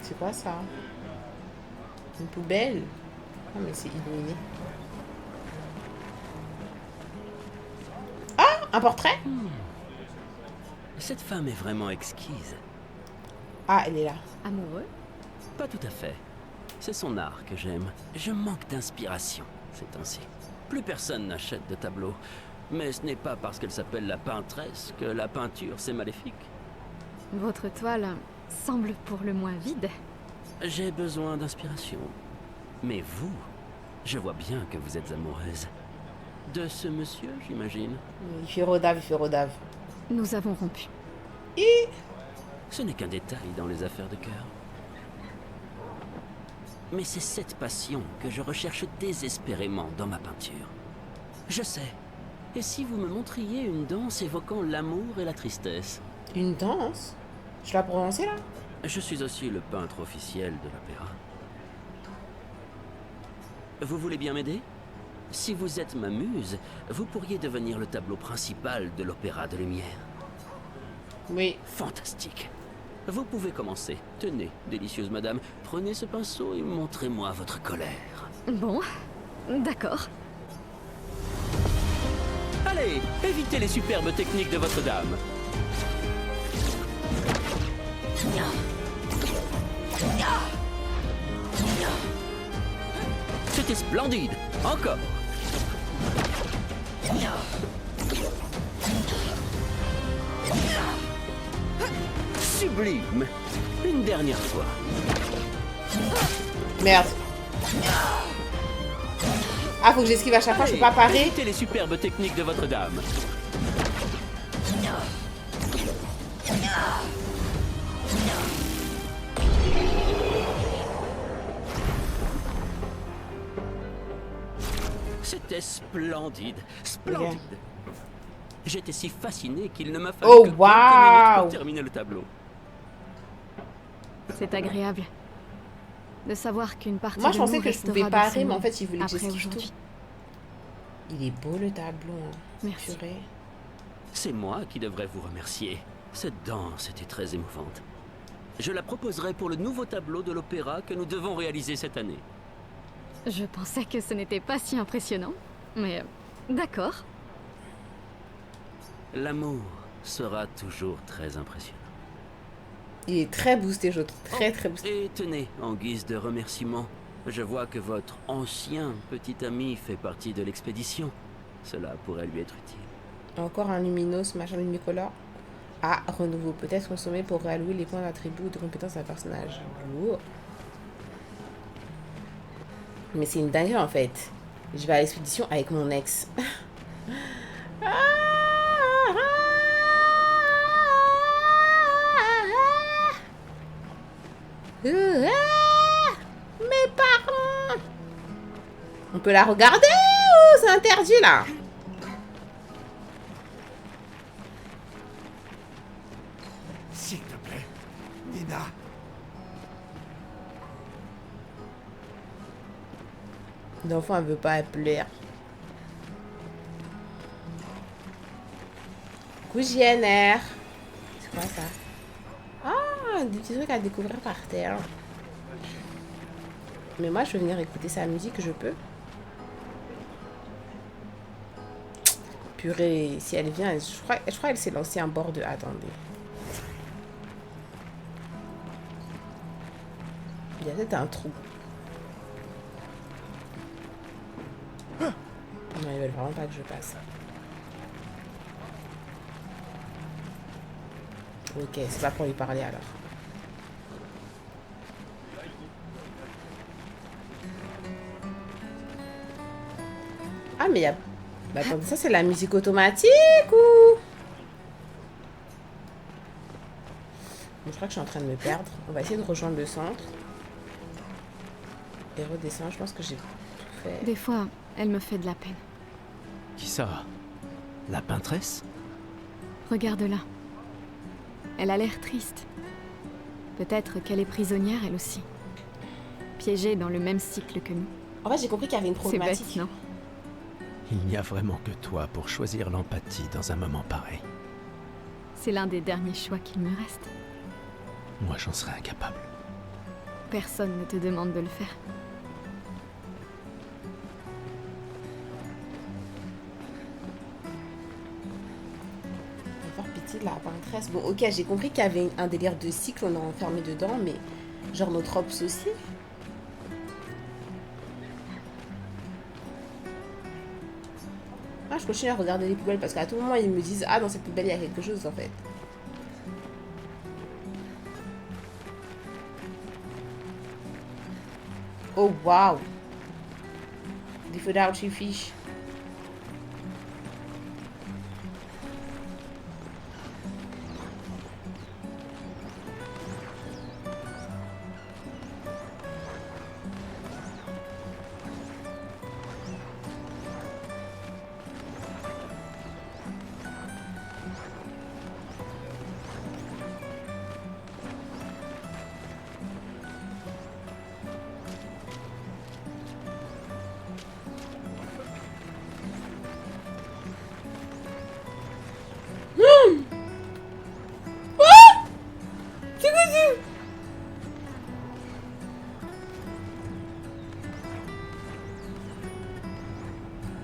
C'est quoi ça? Une poubelle? Ah, mais c'est illuminé. Ah, un portrait? Cette femme est vraiment exquise. Ah, elle est là. Amoureux? Pas tout à fait. C'est son art que j'aime. Je manque d'inspiration ces temps-ci. Plus personne n'achète de tableaux. Mais ce n'est pas parce qu'elle s'appelle la peintresse que la peinture c'est maléfique. Votre toile semble pour le moins vide. J'ai besoin d'inspiration. Mais vous, je vois bien que vous êtes amoureuse. De ce monsieur, j'imagine. Il fait rodave, il fait rodave. Nous avons rompu. Ce n'est qu'un détail dans les affaires de cœur. Mais c'est cette passion que je recherche désespérément dans ma peinture. Je sais. Et si vous me montriez une danse évoquant l'amour et la tristesse? Une danse? Je l'ai prononcé là? Je suis aussi le peintre officiel de l'opéra. Vous voulez bien m'aider? Si vous êtes ma muse, vous pourriez devenir le tableau principal de l'Opéra de Lumière. Oui. Fantastique. Vous pouvez commencer. Tenez, délicieuse madame, prenez ce pinceau et montrez-moi votre colère. Bon, d'accord. Allez, évitez les superbes techniques de votre dame. C'était splendide. Encore. Sublime. Une dernière fois. Merde. Ah, faut que j'esquive à chaque fois, je peux pas parer. Évitez les superbes techniques de votre dame. C'était splendide, splendide. Okay. J'étais si fasciné qu'il ne m'a fallu Oh, que quelques minutes waouh! pour terminer le tableau. C'est agréable de savoir qu'une partie Moi, de je pensais nous que je restera pouvais dans parer, ce mais en monde fait, il voulait que après j'esquive tout. aujourd'hui. Il est beau le tableau. Hein. Merci. Purée. C'est moi qui devrais vous remercier. Cette danse était très émouvante. Je la proposerai pour le nouveau tableau de l'opéra que nous devons réaliser cette année. Je pensais que ce n'était pas si impressionnant, mais d'accord. L'amour sera toujours très impressionnant. Il est très boosté, je trouve. Très, très boosté. Et tenez, en guise de remerciement, je vois que votre ancien petit ami fait partie de l'expédition. Cela pourrait lui être utile. Encore un luminos, machin lumicolore. Ah, renouveau. Peut-être consommer pour réallouer les points d'attribut ou de compétences d'un personnage. Lourd. Mais c'est une dinguerie en fait. Je vais à l'expédition avec mon ex. Mes parents. On peut la regarder ou c'est interdit là? S'il te plaît, Nina. L'enfant, elle veut pas, elle pleure. JNR. C'est quoi ça? Ah, des petits trucs à découvrir par terre. Mais moi, je veux venir écouter sa musique, je peux. Purée, si elle vient, je crois qu'elle s'est lancée un bord de... Attendez. Il y a peut-être un trou. Non, ils veulent vraiment pas que je passe. Ok, c'est pas pour lui parler alors. Ah, mais il y a... Bah, attendez, ça c'est la musique automatique ou... Bon, je crois que je suis en train de me perdre. On va essayer de rejoindre le centre. Et redescendre, je pense que j'ai tout fait. Des fois, elle me fait de la peine. Qui ça? La peintresse? Regarde-la. Elle a l'air triste. Peut-être qu'elle est prisonnière, elle aussi. Piégée dans le même cycle que nous. En fait, j'ai compris qu'il y avait une C'est problématique. bête, non? Il n'y a vraiment que toi pour choisir l'empathie dans un moment pareil. C'est l'un des derniers choix qu'il me reste. Moi, j'en serais incapable. Personne ne te demande de le faire. Avoir pitié de la peintresse. Bon, ok, j'ai compris qu'il y avait un délire de cycle, on est enfermé dedans, mais genre notre ops aussi. Ah, je continue à regarder les poubelles parce qu'à tout moment ils me disent ah dans cette poubelle il y a quelque chose en fait. Oh waouh. Des feux d'artifice.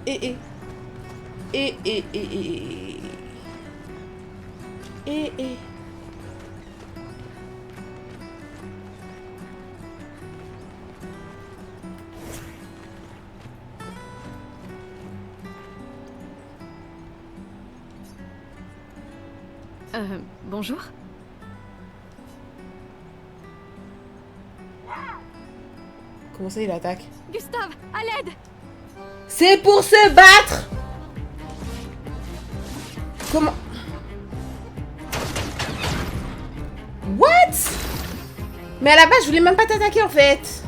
Et. Bonjour. Comment ça, il attaque? Gustave, à l'aide! C'est pour se battre! Comment? What? Mais à la base, je voulais même pas t'attaquer en fait.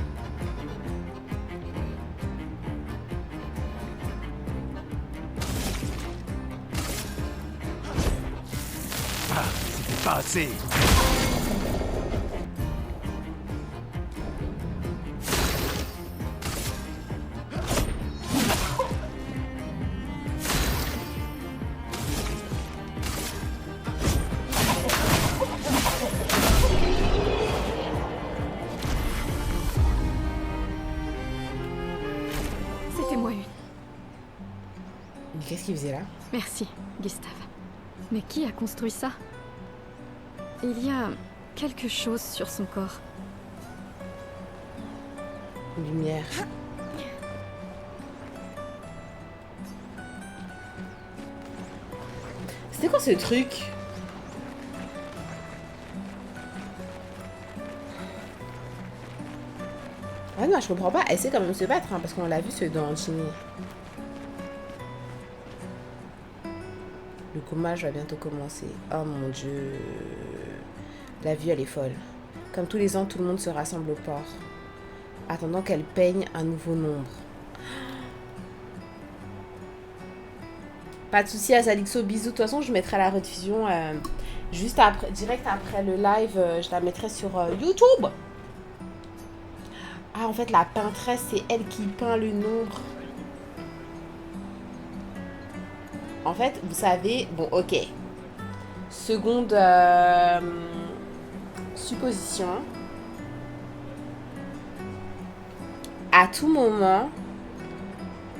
Ah, c'était pas assez. Qu'est-ce qu'il faisait là? Merci, Gustave. Mais qui a construit ça? Il y a quelque chose sur son corps. Lumière. C'était quoi ce truc? Ah non, je comprends pas. Elle sait quand même se battre, hein, parce qu'on l'a vu se dans Chini. Le commage va bientôt commencer. Oh mon dieu. La vue, elle est folle. Comme tous les ans, tout le monde se rassemble au port. Attendant qu'elle peigne un nouveau nombre. Pas de souci à Salixo, bisous. De toute façon, je mettrai la rediffusion juste après, direct après le live. Je la mettrai sur YouTube. Ah, en fait, la peintresse, c'est elle qui peint le nombre. En fait, vous savez... Bon, ok. Seconde supposition. À tout moment...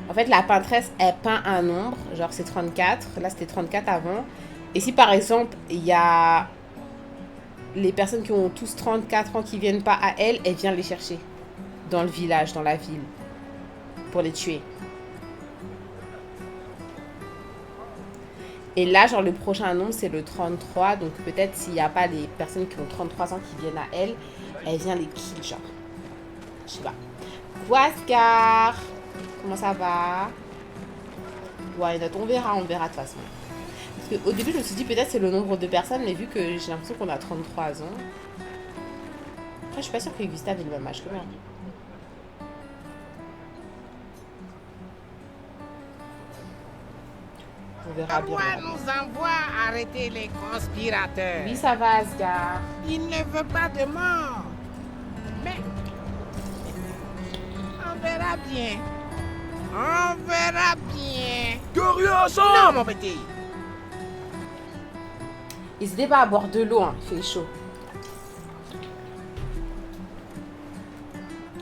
En fait, la peintresse, elle peint un nombre. Genre, c'est 34. Là, c'était 34 avant. Et si, par exemple, il y a... les personnes qui ont tous 34 ans qui viennent pas à elle, elle vient les chercher. Dans le village, dans la ville. Pour les tuer. Et là, genre, le prochain nombre, c'est le 33. Donc, peut-être s'il n'y a pas les personnes qui ont 33 ans qui viennent à elle, elle vient les kill, genre. Je sais pas. Wascar, comment ça va? Ouais, on verra de toute façon. Parce qu'au début, je me suis dit, peut-être c'est le nombre de personnes, mais vu que j'ai l'impression qu'on a 33 ans. Après, je suis pas sûre que Gustave ait le même âge que moi. On verra bien. Nous envoie arrêter les conspirateurs. Oui, ça va, Asgard. Il ne veut pas de mort. Mais on verra bien. On verra bien. Guerriers ensemble! Non, mon petit. N'hésitez pas à boire de l'eau, hein. Il fait chaud.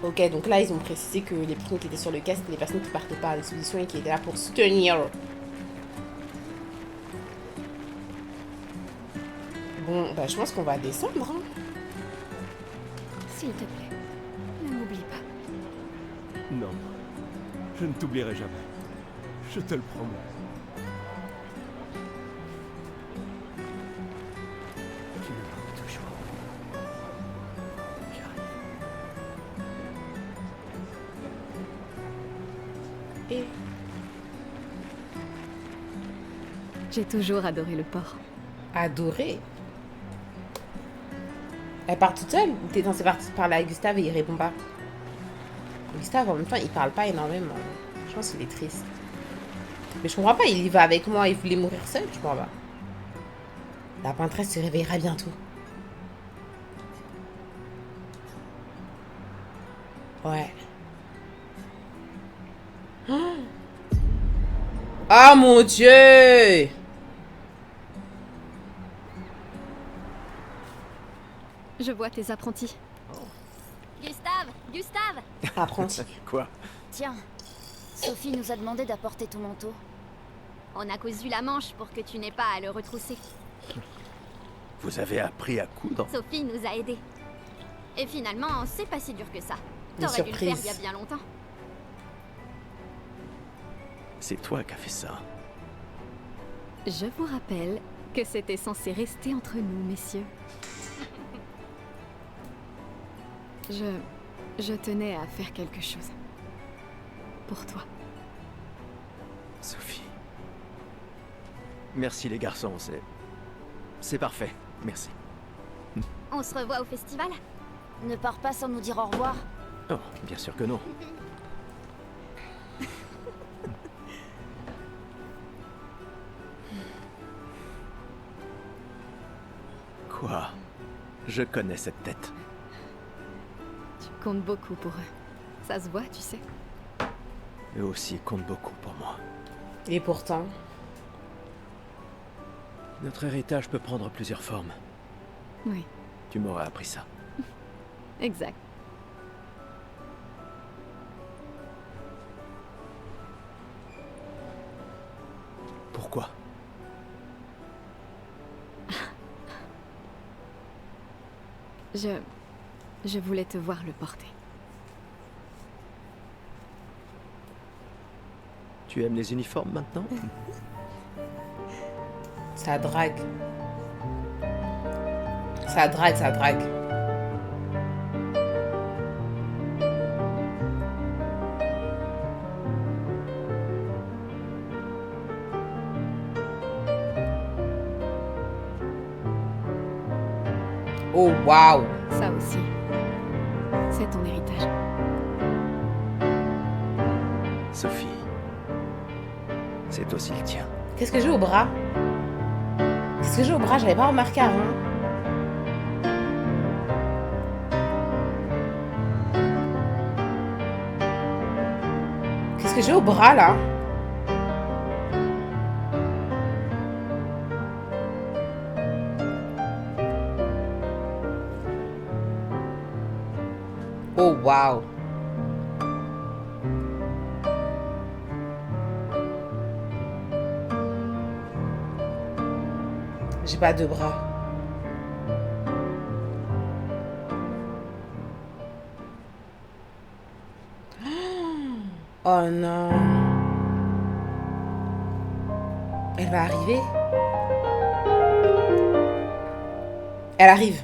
Ok, donc là, ils ont précisé que les personnes qui étaient sur le quai, c'était les personnes qui partaient pas à l'exposition et qui étaient là pour soutenir. Bon, bah je pense qu'on va descendre. Hein. S'il te plaît, ne m'oublie pas. Non, je ne t'oublierai jamais. Je te le promets. Tu me manques toujours. J'arrive. Et j'ai toujours adoré le port. Adoré? Elle part toute seule? Ou t'es censé parler à Gustave et il répond pas? Gustave, en même temps, il parle pas énormément. Je pense qu'il est triste. Mais je comprends pas, il y va avec moi, il voulait mourir seul, je comprends pas. La peintresse se réveillera bientôt. Ouais. Oh mon Dieu! Je vois tes apprentis. Gustave! Gustave! Apprenti. Quoi? Tiens, Sophie nous a demandé d'apporter ton manteau. On a cousu la manche pour que tu n'aies pas à le retrousser. Vous avez appris à coudre? Sophie nous a aidés. Et finalement, c'est pas si dur que ça. Une T'aurais dû le faire il y a surprise. bien longtemps. C'est toi qui as fait ça. Je vous rappelle que c'était censé rester entre nous, messieurs. Je tenais à faire quelque chose. Pour toi. Sophie. Merci les garçons, c'est parfait. Merci. On se revoit au festival? Ne pars pas sans nous dire au revoir. Oh, bien sûr que non. Quoi? Je connais cette tête. Tu comptes beaucoup pour eux. Ça se voit, tu sais. Eux aussi comptent beaucoup pour moi. Et pourtant... Notre héritage peut prendre plusieurs formes. Oui, Tu m'aurais appris ça. exact. Pourquoi? Je voulais te voir le porter. Tu aimes les uniformes maintenant? Ça drague. Ça drague, ça drague. Oh, waouh. Ça aussi. C'est ton héritage. Sophie. C'est aussi le tien. Qu'est-ce que j'ai au bras? Qu'est-ce que j'ai au bras? J'avais pas remarqué avant. Qu'est-ce que j'ai au bras là? Oh waouh. J'ai pas de bras. Oh non. Elle va arriver. Elle arrive.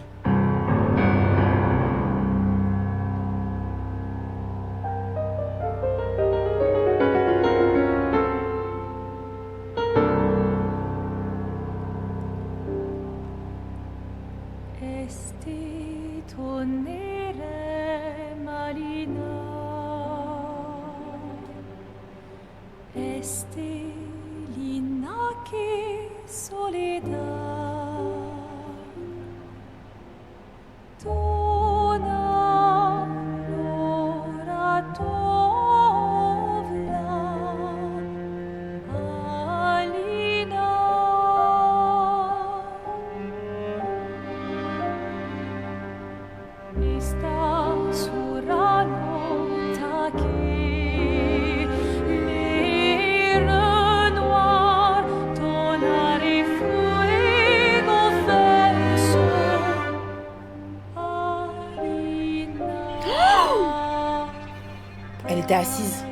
Elle était assise.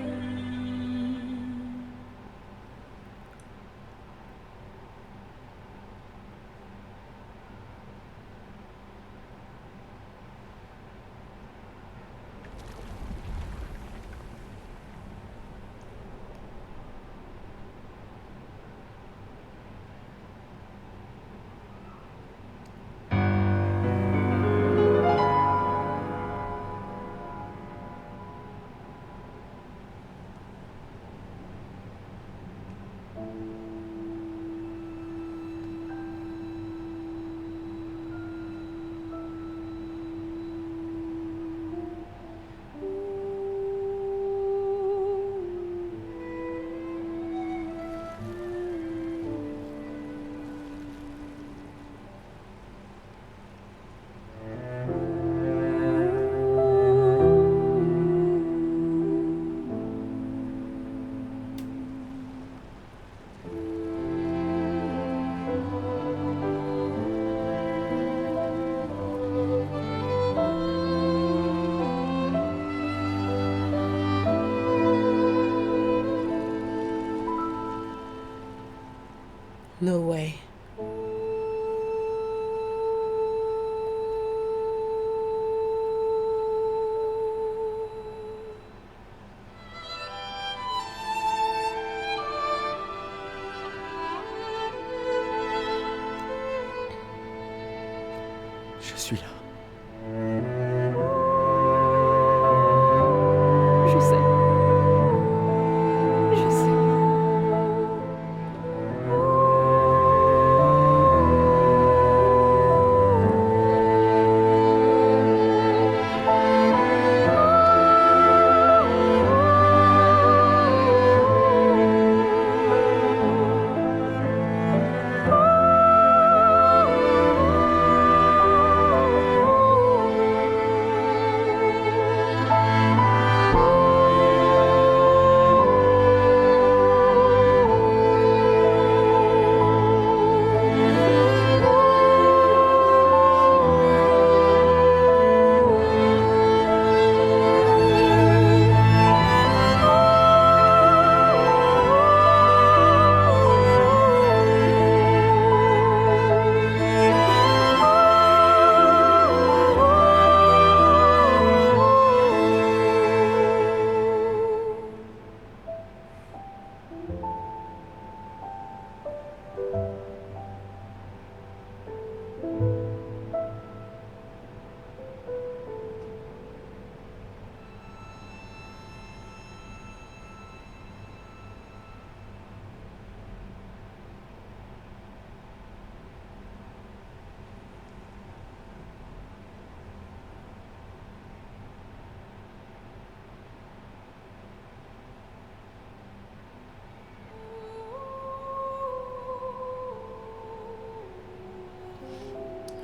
No way. Je suis là. Je sais. Je sais.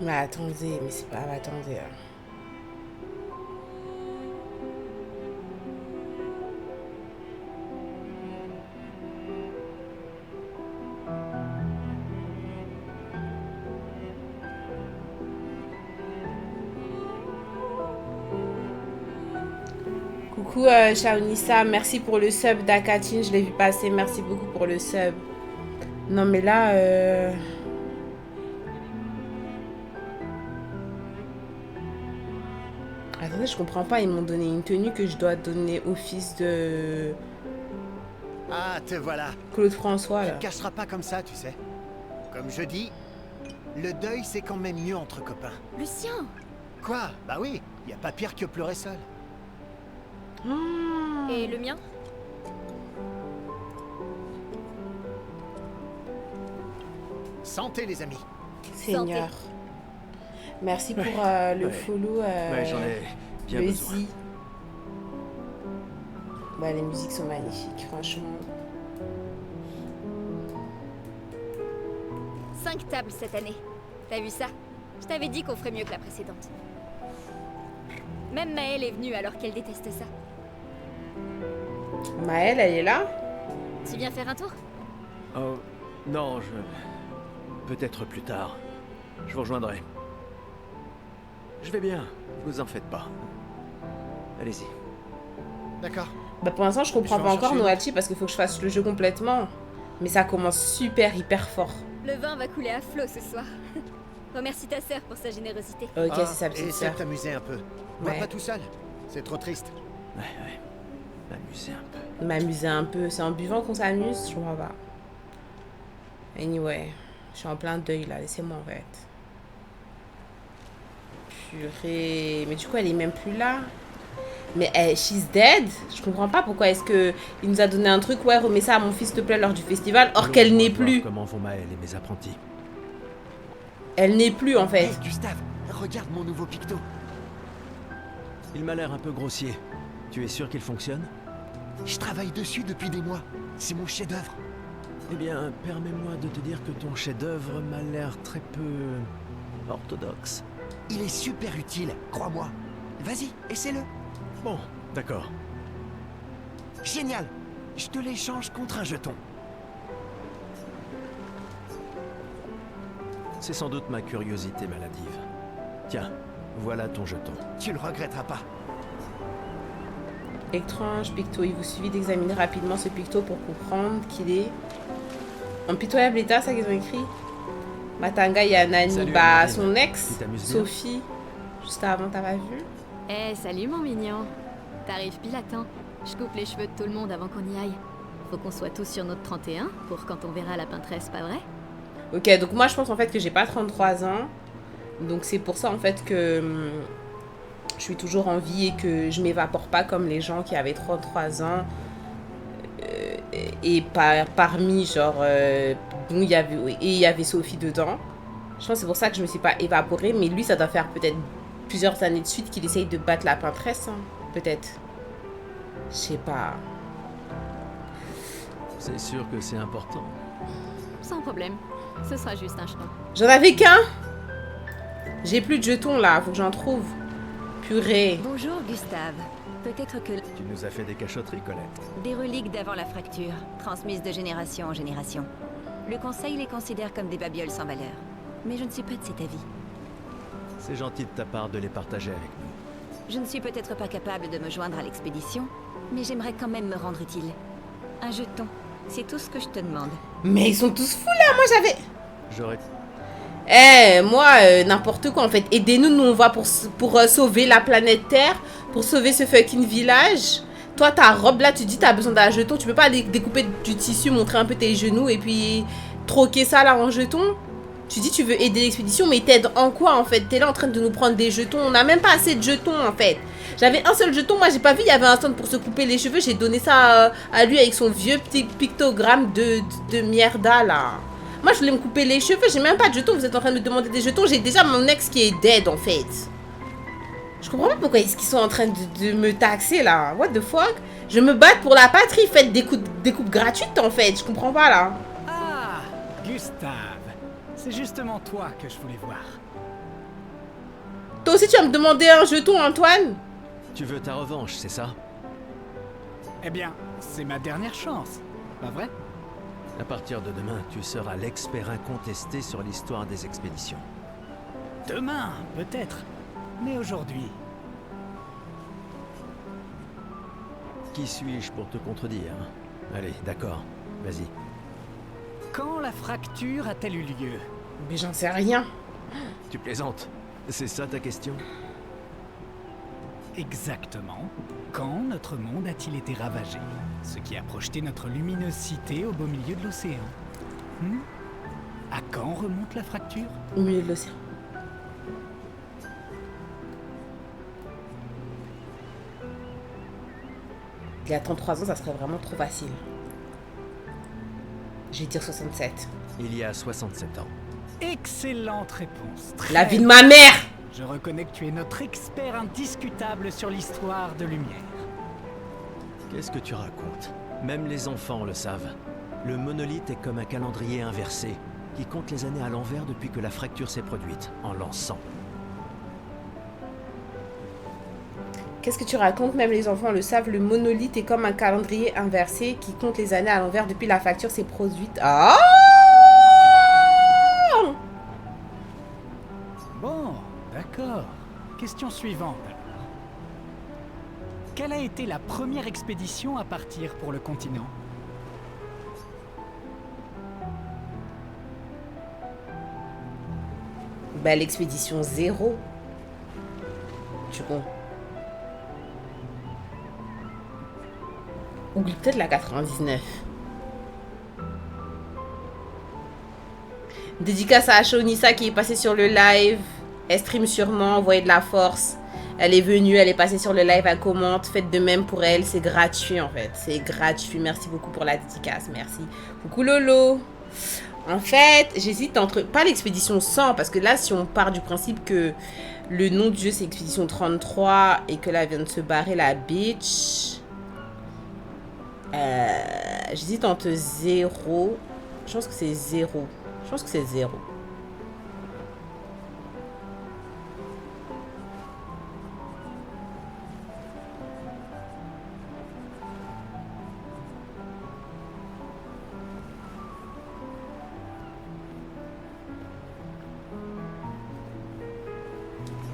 Mais attendez, mais c'est pas... Attendez. Coucou Shaonissa, merci pour le sub d'Akatine, je l'ai vu passer, merci beaucoup pour le sub. Non mais là... Attendez, je comprends pas, ils m'ont donné une tenue que je dois donner au fils de... Ah, te voilà. Claude François, Tu là. te cacheras pas comme ça, tu sais. Comme je dis, le deuil c'est quand même mieux entre copains. Lucien! Quoi? Bah oui, y a pas pire que pleurer seul. Et le mien? Santé les amis. Seigneur. Merci pour le follow. Ouais, j'en ai bien le besoin. Z. Ouais, les musiques sont magnifiques, franchement. 5 tables cette année. T'as vu ça? Je t'avais dit qu'on ferait mieux que la précédente. Même Maëlle est venue alors qu'elle déteste ça. Maëlle, elle est là? Tu viens faire un tour? Oh, non, je... Peut-être plus tard. Je vous rejoindrai. Je vais bien, vous en faites pas. Allez-y. D'accord. Bah pour l'instant, je comprends Je vais pas en encore chercher une. Noachi parce qu'il faut que je fasse le jeu complètement. Mais ça commence super, hyper fort. Le vin va couler à flot ce soir. Remercie ta sœur pour sa générosité. Ok, Ah, c'est sa petite essaie sœur. de t'amuser un peu. Va Ouais. pas tout seul. C'est trop triste. Ouais. M'amuser un peu. M'amuser un peu. C'est en buvant qu'on s'amuse, je comprends pas. Anyway, je suis en plein deuil là, laissez-moi en fait. Purée. Mais du coup, elle est même plus là. Mais she's dead. Je comprends pas pourquoi est-ce que il nous a donné un truc, ouais, remets ça à mon fils s'il te plaît lors du festival, or qu'elle Allons n'est voir plus. Comment vont Maëlle et mes apprentis? Elle n'est plus en fait. Hey, Gustave, regarde mon nouveau picto. Il m'a l'air un peu grossier. Tu es sûr qu'il fonctionne? Je travaille dessus depuis des mois. C'est mon chef-d'œuvre. Eh bien, permets-moi de te dire que ton chef-d'œuvre m'a l'air très peu... orthodoxe. Il est super utile, crois-moi. Vas-y, essaie-le. Bon, d'accord. Génial. Je te l'échange contre un jeton. C'est sans doute ma curiosité maladive. Tiens, voilà ton jeton. Tu le regretteras pas. Étrange picto. Il vous suffit d'examiner rapidement ce picto pour comprendre qu'il est En pitoyable état, ça qu'ils ont écrit. Matanga, il y a Nani. Salut, Bah, Amandine. son ex, Tu t'amuses bien Sophie. Juste avant, t'as pas vu? Eh, salut mon mignon. T'arrives pile à temps. Je coupe les cheveux de tout le monde avant qu'on y aille. Faut qu'on soit tous sur notre 31 pour quand on verra la peintresse, pas vrai? Ok, donc moi, je pense en fait que j'ai pas 33 ans. Donc c'est pour ça en fait que je suis toujours en vie et que je m'évapore pas comme les gens qui avaient 33 ans. Et parmi, genre, dont il y avait Sophie dedans. Je pense que c'est pour ça que je me suis pas évaporée. Mais lui, ça doit faire peut-être plusieurs années de suite qu'il essaye de battre la peintresse. Hein. Peut-être. Je sais pas. C'est sûr que c'est important. Sans problème. Ce sera juste un jeton. J'en avais qu'un. J'ai plus de jetons là. Faut que j'en trouve. Purée. Bonjour, Gustave. Peut-être que Tu nous as fait des cachotteries, Colette. des reliques d'avant la fracture, transmises de génération en génération. Le Conseil les considère comme des babioles sans valeur. Mais je ne suis pas de cet avis. C'est gentil de ta part de les partager avec nous. Je ne suis peut-être pas capable de me joindre à l'expédition, mais j'aimerais quand même me rendre utile. Un jeton, c'est tout ce que je te demande. Mais ils sont tous fous là. Moi j'avais... J'aurais... moi, n'importe quoi en fait. Aidez-nous, nous on va pour sauver la planète Terre, pour sauver ce fucking village. Toi, ta robe là, tu dis t'as besoin d'un jeton. Tu peux pas découper du tissu, montrer un peu tes genoux et puis troquer ça là en jeton. Tu dis tu veux aider l'expédition, mais t'aides en quoi en fait? T'es là en train de nous prendre des jetons. On n'a même pas assez de jetons en fait. J'avais un seul jeton, moi j'ai pas vu, il y avait un stand pour se couper les cheveux. J'ai donné ça à lui avec son vieux petit pictogramme de mierda là. Moi, je voulais me couper les cheveux. J'ai même pas de jetons. Vous êtes en train de me demander des jetons. J'ai déjà mon ex qui est dead, en fait. Je comprends pas pourquoi est-ce qu'ils sont en train de me taxer, là. What the fuck? Je me bats pour la patrie. Faites des coupes gratuites, en fait. Je comprends pas, là. Ah, Gustave. C'est justement toi que je voulais voir. Toi aussi, tu vas me demander un jeton, Antoine? Tu veux ta revanche, c'est ça? Eh bien, c'est ma dernière chance. Pas vrai? À partir de demain, tu seras l'expert incontesté sur l'histoire des expéditions. Demain, peut-être. Mais aujourd'hui... Qui suis-je pour te contredire? Allez, d'accord. Vas-y. Quand la fracture a-t-elle eu lieu? Mais j'en sais rien. Tu plaisantes? C'est ça ta question? Exactement. Quand notre monde a-t-il été ravagé? Ce qui a projeté notre luminosité au beau milieu de l'océan. À quand remonte la fracture? Au milieu de l'océan. Il y a 33 ans, ça serait vraiment trop facile. Je vais dire 67. Il y a 67 ans. Excellente réponse. Très La vie de ma mère! Je reconnais que tu es notre expert indiscutable sur l'histoire de lumière. Qu'est-ce que tu racontes? Même les enfants le savent. Le monolithe est comme un calendrier inversé, qui compte les années à l'envers depuis que la fracture s'est produite, en l'an 100. Qu'est-ce que tu racontes? Même les enfants le savent, le monolithe est comme un calendrier inversé qui compte les années à l'envers depuis la fracture s'est produite. Ah! Bon, d'accord. Question suivante. Quelle a été la première expédition à partir pour le continent? Bah, l'expédition 0. Tu vois. Ou peut-être la 99. Dédicace à Shonisa qui est passée sur le live. Elle stream sûrement, envoyez de la force. Elle est venue, elle est passée sur le live, elle commente. Faites de même pour elle, c'est gratuit en fait. C'est gratuit, merci beaucoup pour la dédicace, merci. Coucou Lolo. En fait, j'hésite entre... Pas l'expédition 100, parce que là, si on part du principe que le nom du jeu c'est expédition 33 et que là, elle vient de se barrer la bitch... J'hésite entre 0. Je pense que c'est 0. Je pense que c'est 0.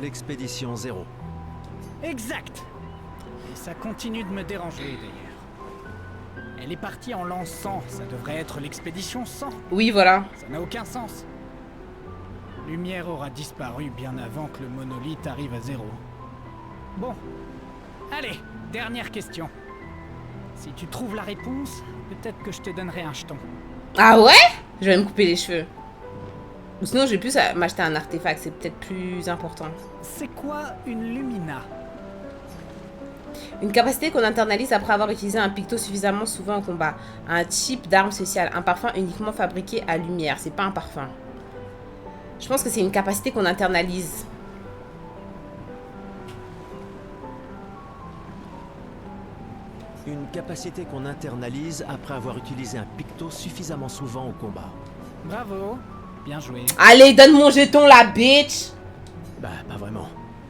L'expédition 0. Exact. Et ça continue de me déranger d'ailleurs. Elle est partie en l'an 100, ça devrait être l'expédition 100. Oui, voilà. Ça n'a aucun sens. Lumière aura disparu bien avant que le monolithe arrive à 0. Bon. Allez, dernière question. Si tu trouves la réponse, peut-être que je te donnerai un jeton. Ah ouais? Je vais me couper les cheveux. Ou sinon, je vais plus m'acheter un artefact, c'est peut-être plus important. C'est quoi une lumina? Une capacité qu'on internalise après avoir utilisé un picto suffisamment souvent au combat. Un type d'arme spéciale. Un parfum uniquement fabriqué à lumière. C'est pas un parfum. Je pense que c'est une capacité qu'on internalise. Une capacité qu'on internalise après avoir utilisé un picto suffisamment souvent au combat. Bravo. Bien joué. Allez, donne mon jeton, la bitch! Bah, pas vraiment.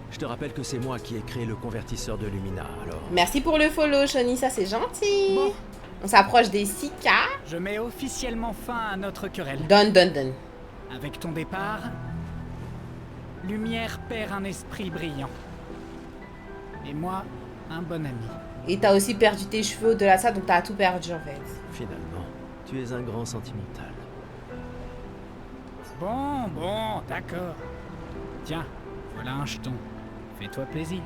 Je te rappelle que c'est moi qui ai créé le convertisseur de Lumina, alors... Merci pour le follow, Shoni, ça c'est gentil. Bon. On s'approche des 6K. Je mets officiellement fin à notre querelle. Donne, donne, donne. Avec ton départ, Lumière perd un esprit brillant. Et moi, un bon ami. Et t'as aussi perdu tes cheveux au-delà de ça, donc t'as tout perdu en fait. Finalement, tu es un grand sentimental. Bon, d'accord. Tiens, voilà un jeton. Fais-toi plaisir.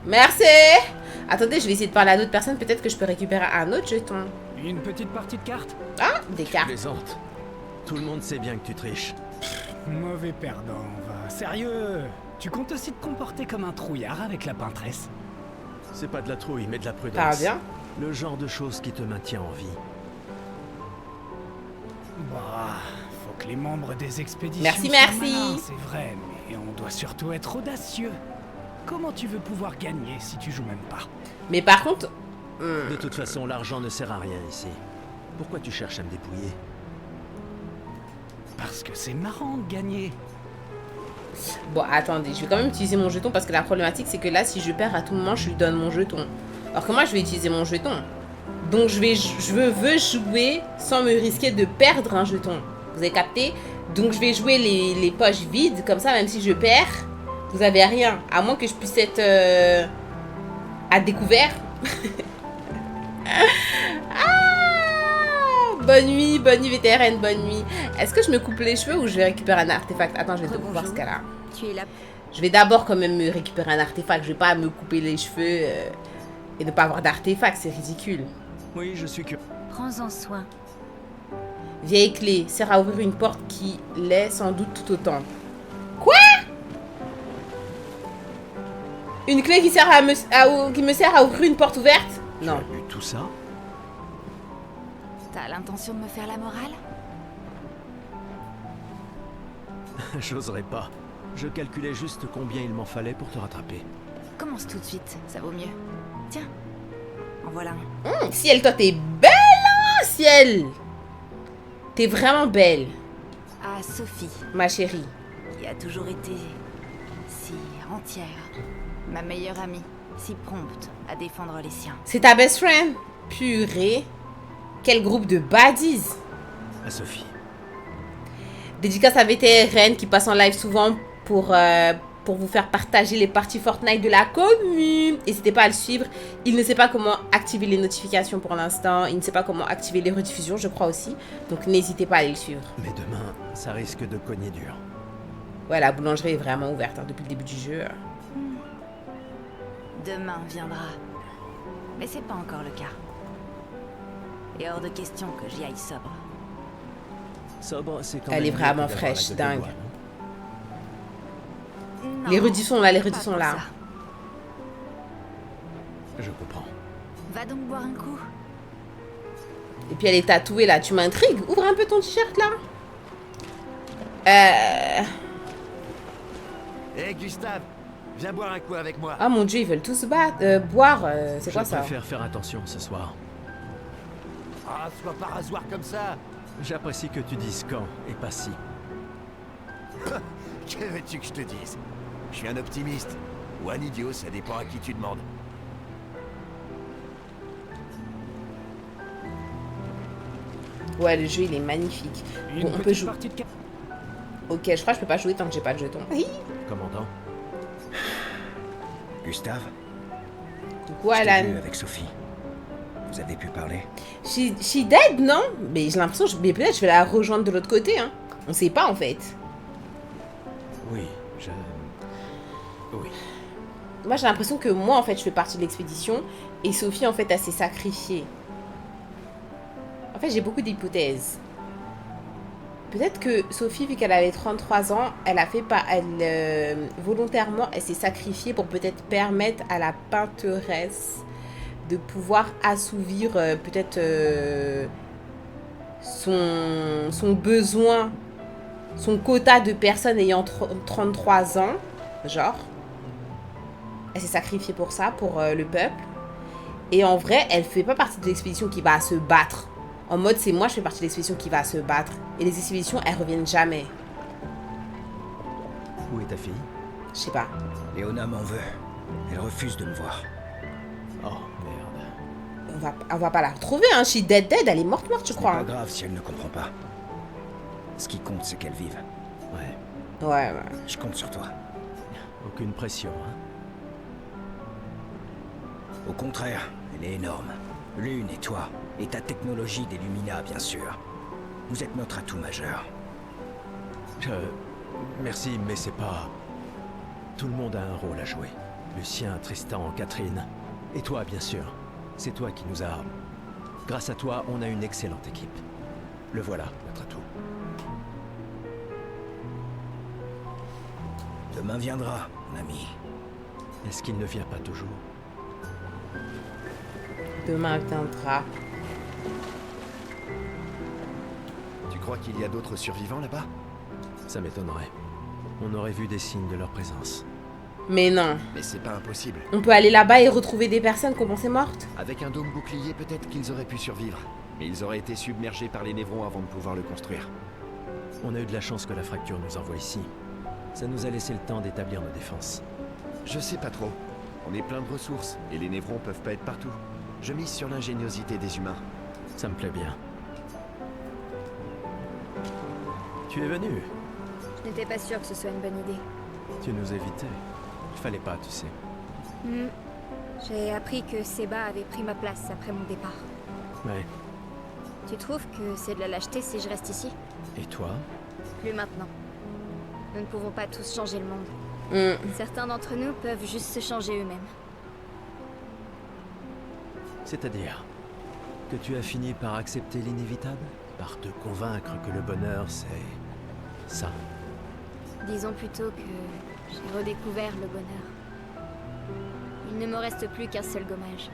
Merci. Attendez, je vais essayer de parler à d'autres personnes. Peut-être que je peux récupérer un autre jeton. Une petite partie de cartes? Ah, des cartes. Plaisante. Tout le monde sait bien que tu triches. Mauvais perdant, va. Sérieux? Tu comptes aussi te comporter comme un trouillard avec la peintresse? C'est pas de la trouille, mais de la prudence. Ça va bien. Le genre de choses qui te maintient en vie. Bah, faut que les membres des expéditions... Merci, soient merci. malins, c'est vrai, mais on doit surtout être audacieux. Comment tu veux pouvoir gagner si tu joues même pas? Mais par contre... De toute façon, l'argent ne sert à rien ici. Pourquoi tu cherches à me dépouiller? Parce que c'est marrant de gagner. Bon, attendez, je vais quand même utiliser mon jeton parce que la problématique, c'est que là, si je perds à tout moment, je lui donne mon jeton. Alors que moi, je vais utiliser mon jeton. Donc, je veux jouer sans me risquer de perdre un jeton. Vous avez capté? Donc, je vais jouer les poches vides. Comme ça, même si je perds, vous avez rien. À moins que je puisse être à découvert. Bonne nuit VTRN, bonne nuit. Est-ce que je me coupe les cheveux ou je vais récupérer un artefact? Attends, je vais te voir ce cas-là. Tu es là. Je vais d'abord quand même me récupérer un artefact. Je vais pas me couper les cheveux et ne pas avoir d'artefact, c'est ridicule. Oui, je suis curieux. Prends-en soin. Vieille clé sert à ouvrir une porte qui l'est sans doute tout autant. Quoi? Une clé qui sert qui me sert à ouvrir une porte ouverte? Non. Tu as lu tout ça? T'as l'intention de me faire la morale? J'oserais pas. Je calculais juste combien il m'en fallait pour te rattraper. Commence tout de suite, ça vaut mieux. Tiens, en voilà un. Ciel, toi t'es belle, hein, Ciel. T'es vraiment belle, À Sophie, ma chérie. qui a toujours été si entière. Ma meilleure amie, si prompte à défendre les siens. C'est ta best friend? Purée. Quel groupe de baddies. À Sophie. Dédicace à VTRN qui passe en live souvent pour vous faire partager les parties Fortnite de la commune. N'hésitez pas à le suivre. Il ne sait pas comment activer les notifications pour l'instant. Il ne sait pas comment activer les rediffusions, je crois aussi. Donc n'hésitez pas à aller le suivre. Mais demain, ça risque de cogner dur. Ouais, la boulangerie est vraiment ouverte hein, depuis le début du jeu. Demain viendra. Mais c'est pas encore le cas. Et hors de question que j'y aille sobre. Sobre, c'est quand Elle même est vraiment mieux que d'avoir fraîche, la gueule de dingue. bois, non? Non, Les redis sont là, les pas redis sont pour là. ça. Je comprends. Va donc boire un coup. Et puis elle est tatouée là, tu m'intrigues. Ouvre un peu ton t-shirt là. Hé Gustave, viens boire un coup avec moi. Ah mon dieu, ils veulent tous boire. C'est quoi ça? Je préfère faire attention ce soir. Ah, sois pas rasoir comme ça. J'apprécie que tu dises quand et pas si. Que veux-tu que je te dise? Je suis un optimiste. Ou un idiot, ça dépend à qui tu demandes. Ouais, le jeu il est magnifique. Une Bon, on peut petite jouer. partie de cartes. Ok, je crois que je peux pas jouer tant que j'ai pas de jeton. Hi. Commandant, Gustave, Coucou je t'ai Alan. vu avec Sophie. Vous avez pu parler? She dead, non? Mais j'ai l'impression, mais peut-être je vais la rejoindre de l'autre côté, hein. On sait pas, en fait. Oui, Oui. Moi, j'ai l'impression que moi, en fait, je fais partie de l'expédition. Et Sophie, en fait, elle s'est sacrifiée. En fait, j'ai beaucoup d'hypothèses. Peut-être que Sophie, vu qu'elle avait 33 ans, elle a fait pas... volontairement, elle s'est sacrifiée pour peut-être permettre à la peinteresse de pouvoir assouvir peut-être son besoin, son quota de personnes ayant 33 ans, genre. Elle s'est sacrifiée pour ça, pour le peuple. Et en vrai, elle fait pas partie de l'expédition qui va se battre. En mode, c'est moi, je fais partie de l'expédition qui va se battre. Et les expéditions, elles reviennent jamais. Où est ta fille? Je sais pas. Léona m'en veut. Elle refuse de me voir. Oh, merde. On va pas la retrouver, hein. She dead, elle est morte, je crois. C'est pas grave si elle ne comprend pas. Ce qui compte, c'est qu'elle vive. Ouais. Ouais. Je compte sur toi. Aucune pression, hein. Au contraire, elle est énorme. Lune et toi, et ta technologie des Lumina, bien sûr. Vous êtes notre atout majeur. Merci, mais c'est pas... Tout le monde a un rôle à jouer. Lucien, Tristan, Catherine. Et toi, bien sûr. C'est toi qui nous as... Grâce à toi, on a une excellente équipe. Le voilà, notre atout. Demain viendra, mon ami. Est-ce qu'il ne vient pas toujours? Demain viendra. Tu crois qu'il y a d'autres survivants là-bas? Ça m'étonnerait. On aurait vu des signes de leur présence. Mais non. Mais c'est pas impossible. On peut aller là-bas et retrouver des personnes qu'on pensait mortes. Avec un dôme bouclier, peut-être qu'ils auraient pu survivre. Mais ils auraient été submergés par les névrons avant de pouvoir le construire. On a eu de la chance que la fracture nous envoie ici. Ça nous a laissé le temps d'établir nos défenses. Je sais pas trop. On est plein de ressources, et les névrons peuvent pas être partout. Je mise sur l'ingéniosité des humains. Ça me plaît bien. Tu es venu. Je n'étais pas sûre que ce soit une bonne idée. Tu nous évitais. Il fallait pas, tu sais. J'ai appris que Seba avait pris ma place après mon départ. Ouais. Tu trouves que c'est de la lâcheté si je reste ici? Et toi? Plus maintenant. Nous ne pouvons pas tous changer le monde. Certains d'entre nous peuvent juste se changer eux-mêmes. C'est-à-dire que tu as fini par accepter l'inévitable? Par te convaincre que le bonheur, c'est... ça? Disons plutôt que j'ai redécouvert le bonheur. Il ne me reste plus qu'un seul gommage.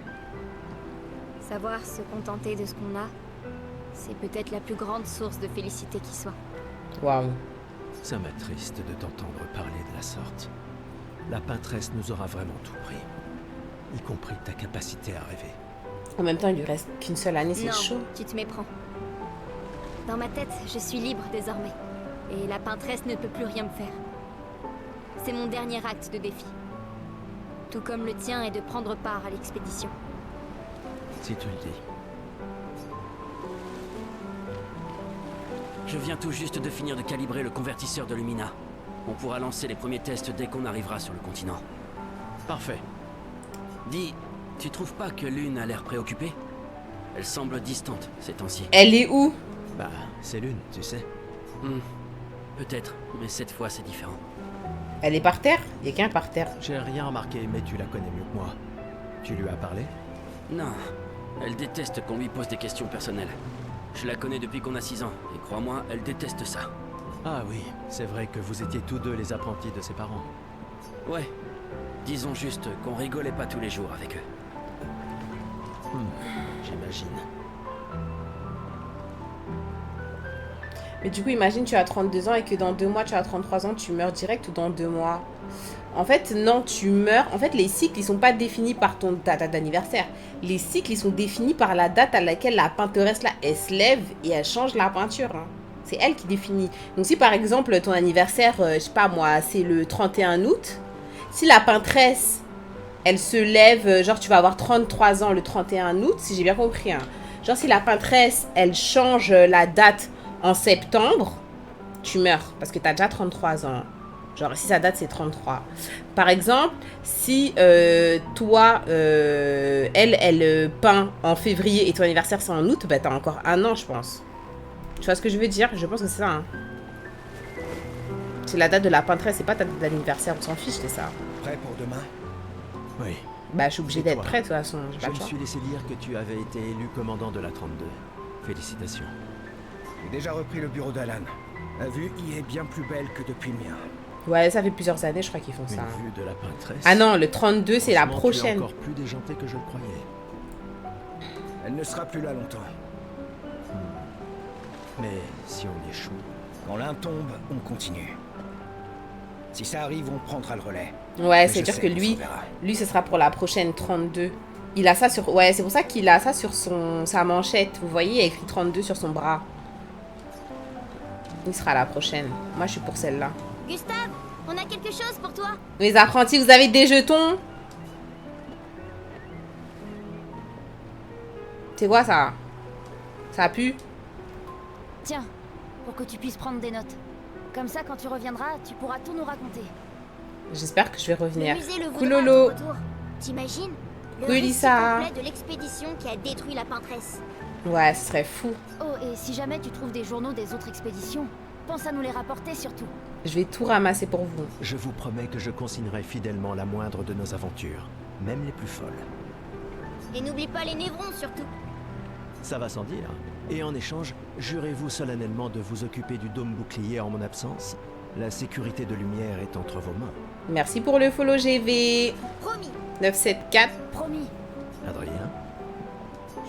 Savoir se contenter de ce qu'on a, c'est peut-être la plus grande source de félicité qui soit. Waouh. Ça m'attriste de t'entendre parler de la sorte. La peintresse nous aura vraiment tout pris. Y compris ta capacité à rêver. En même temps, il lui reste qu'une seule année, c'est chaud. Non, tu te méprends. Dans ma tête, je suis libre désormais. Et la peintresse ne peut plus rien me faire. C'est mon dernier acte de défi. Tout comme le tien est de prendre part à l'expédition. Si tu le dis. Je viens tout juste de finir de calibrer le convertisseur de Lumina. On pourra lancer les premiers tests dès qu'on arrivera sur le continent. Parfait. Dis, tu trouves pas que Lune a l'air préoccupée? Elle semble distante ces temps-ci. Elle est où? Bah, c'est Lune, tu sais. Peut-être, mais cette fois c'est différent. Elle est par terre? Il y a qu'un par terre. J'ai rien remarqué, mais tu la connais mieux que moi. Tu lui as parlé? Non, elle déteste qu'on lui pose des questions personnelles. Je la connais depuis qu'on a 6 ans, et crois-moi, elle déteste ça. Ah oui, c'est vrai que vous étiez tous deux les apprentis de ses parents. Ouais, disons juste qu'on rigolait pas tous les jours avec eux. J'imagine. Mais du coup, imagine, tu as 32 ans et que dans 2 mois, tu as 33 ans, tu meurs direct ou dans 2 mois? En fait, non, tu meurs. En fait, les cycles, ils sont pas définis par ta date d'anniversaire. Les cycles, ils sont définis par la date à laquelle la peinteresse, là, elle se lève et elle change la peinture. Hein. C'est elle qui définit. Donc, si par exemple, ton anniversaire, je sais pas moi, c'est le 31 août, si la peintresse, elle se lève, genre, tu vas avoir 33 ans le 31 août, si j'ai bien compris. Hein. Genre, si la peintresse, elle change la date en septembre, tu meurs parce que tu as déjà 33 ans. Genre, si sa date, c'est 33. Par exemple, si toi, elle peint en février et ton anniversaire, c'est en août, bah, t'as encore 1 an, je pense. Tu vois ce que je veux dire? Je pense que c'est ça, hein. C'est la date de la peintresse, c'est pas ta date d'anniversaire, on s'en fiche, c'est ça. Prêt pour demain? Oui. Bah, je suis obligée d'être prête, de toute façon. Je me suis laissé dire que tu avais été élu commandant de la 32. Félicitations. J'ai déjà repris le bureau d'Alan. La vue y est bien plus belle que depuis le mien. Ouais, ça fait plusieurs années, je crois qu'ils font ça. Une vue de la peintresse. Ah non, le 32, c'est la prochaine. Tu es encore plus déjanté que je le croyais. Elle ne sera plus là longtemps. Mais si on échoue... Quand l'un tombe, on continue. Si ça arrive, on prendra le relais. Ouais, c'est dire que lui, ce sera pour la prochaine 32. Il a ça sur... Ouais, c'est pour ça qu'il a ça sur sa manchette. Vous voyez, il y a écrit 32 sur son bras. Il sera la prochaine. Moi, je suis pour celle-là. Gustave, on a quelque chose pour toi. Les apprentis, vous avez des jetons? C'est quoi ça? Ça pue? Tiens, pour que tu puisses prendre des notes. Comme ça, quand tu reviendras, tu pourras tout nous raconter. J'espère que je vais revenir. Le musée le voudra Coololo. à ton retour. T'imagines? Le Oui, récit Lisa. complet de l'expédition qui a détruit la peintresse. Ouais, ce serait fou. Oh, et si jamais tu trouves des journaux des autres expéditions, pense à nous les rapporter surtout. Je vais tout ramasser pour vous. Je vous promets que je consignerai fidèlement la moindre de nos aventures, même les plus folles. Et n'oublie pas les névrons surtout. Ça va sans dire. Et en échange, jurez-vous solennellement de vous occuper du dôme bouclier en mon absence? La sécurité de Lumière est entre vos mains. Merci pour le follow GV. Promis. 974. Promis. Adrien?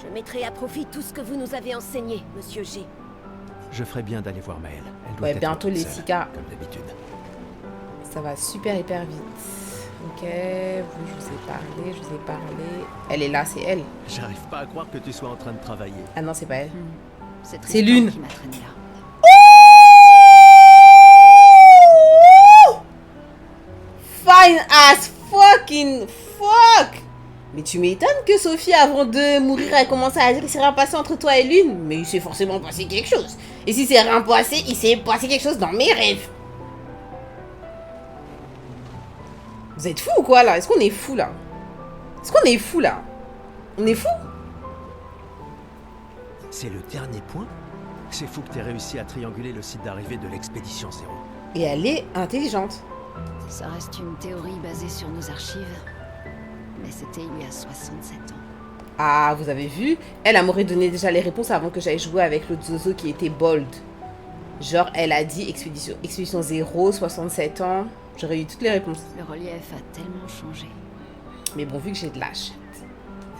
Je mettrai à profit tout ce que vous nous avez enseigné, Monsieur G. Je ferai bien d'aller voir Maëlle. Elle doit Ouais, être bientôt toute les seule, 6K. comme d'habitude. Ça va super hyper vite. Ok, vous, je vous ai parlé. Elle est là, c'est elle. J'arrive pas à croire que tu sois en train de travailler. Ah non, c'est pas elle. C'est C'est Lune. qui m'a traîné là. Fine as fucking fuck. Mais tu m'étonnes que Sophie, avant de mourir, elle commence à dire qu'il s'est rien passé entre toi et Lune. Mais il s'est forcément passé quelque chose. Et si c'est rien passé, il s'est passé quelque chose dans mes rêves. Vous êtes fous ou quoi là? Est-ce qu'on est fous là? Est-ce qu'on est fous là? On est fous? C'est le dernier point? C'est fou que t'aies réussi à trianguler le site d'arrivée de l'expédition 0. Et elle est intelligente. Ça reste une théorie basée sur nos archives. Mais c'était il y a 67 ans. Ah, vous avez vu? Elle m'aurait donné déjà les réponses avant que j'aille jouer avec l'autre Zozo qui était bold. Genre, elle a dit expédition 0, 67 ans. J'aurais eu toutes les réponses. Le relief a tellement changé. Mais bon, vu que j'ai de l'âge.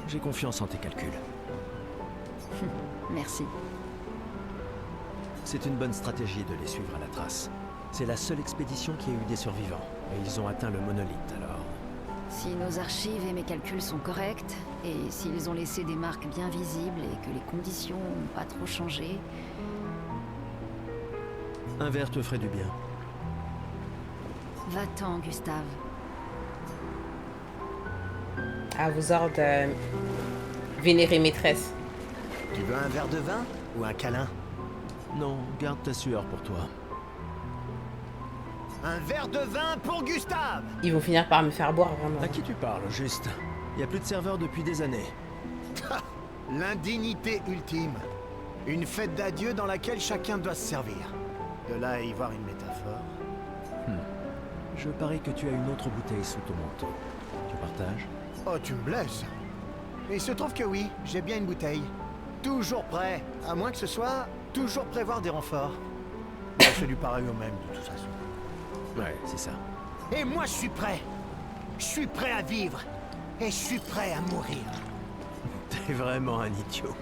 J'ai confiance en tes calculs. Merci. C'est une bonne stratégie de les suivre à la trace. C'est la seule expédition qui a eu des survivants. Et ils ont atteint le monolithe, alors... Si nos archives et mes calculs sont corrects, et s'ils ont laissé des marques bien visibles et que les conditions n'ont pas trop changé... Un verre te ferait du bien. Va-t'en, Gustave. À vos ordres, vénérée maîtresse. Tu veux un verre de vin ou un câlin? Non, garde ta sueur pour toi. Un verre de vin pour Gustave! Ils vont finir par me faire boire, vraiment. À qui tu parles, juste? Il y a plus de serveurs depuis des années. L'indignité ultime. Une fête d'adieu dans laquelle chacun doit se servir. De là à y voir une métaphore. Je parie que tu as une autre bouteille sous ton manteau. Tu partages? Oh, tu me blesses. Il se trouve que oui, j'ai bien une bouteille. Toujours prêt, à moins que ce soit toujours prévoir des renforts. C'est du pareil au même, de toute façon. Ouais, c'est ça. Et moi, je suis prêt. Je suis prêt à vivre. Et je suis prêt à mourir. T'es vraiment un idiot.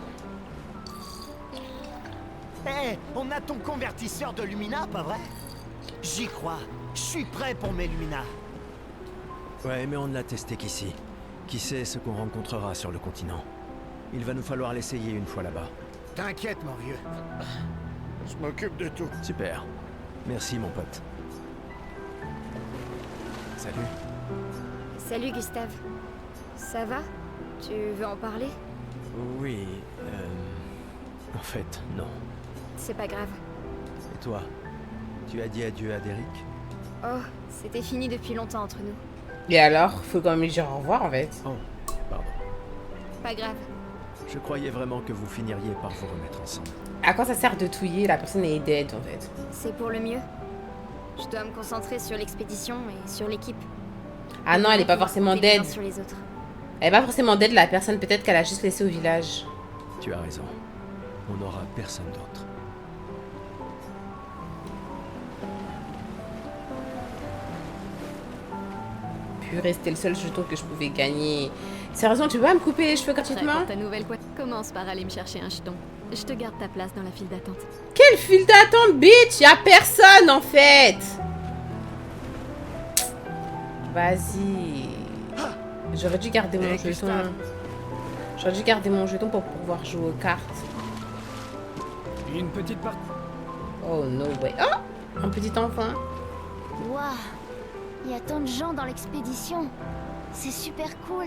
Hé, on a ton convertisseur de Lumina, pas vrai? J'y crois. Je suis prêt pour mes Lumina. Ouais, mais on ne l'a testé qu'ici. Qui sait ce qu'on rencontrera sur le continent? Il va nous falloir l'essayer une fois là-bas. T'inquiète, mon vieux. Je m'occupe de tout. Super. Merci, mon pote. Salut. Salut Gustave. Ça va? Tu veux en parler? Oui, en fait, non. C'est pas grave. Et toi? Tu as dit adieu à Derek? Oh, c'était fini depuis longtemps entre nous. Et alors, faut quand même lui dire au revoir en fait. Oh, pardon. Pas grave. Je croyais vraiment que vous finiriez par vous remettre ensemble. À quoi ça sert de touiller? La personne est dead en fait. C'est pour le mieux. Je dois me concentrer sur l'expédition et sur l'équipe. Ah non, elle est pas forcément Les uns dead. sur les autres. Elle est pas forcément dead la personne, peut-être qu'elle a juste laissé au village. Tu as raison. On n'aura personne d'autre. Purée, c'était le seul jeton que je pouvais gagner. Sérieusement, tu peux pas me couper les cheveux Prêt gratuitement? pour ta nouvelle pote. Commence par aller me chercher un jeton. Je te garde ta place dans la file d'attente. Quelle file d'attente, bitch? Y'a personne en fait. Vas-y. J'aurais dû garder mon jeton. J'aurais dû garder mon jeton pour pouvoir jouer aux cartes. Une petite partie. Oh no way. Oh! Un petit enfant. Waouh, il y a tant de gens dans l'expédition. C'est super cool.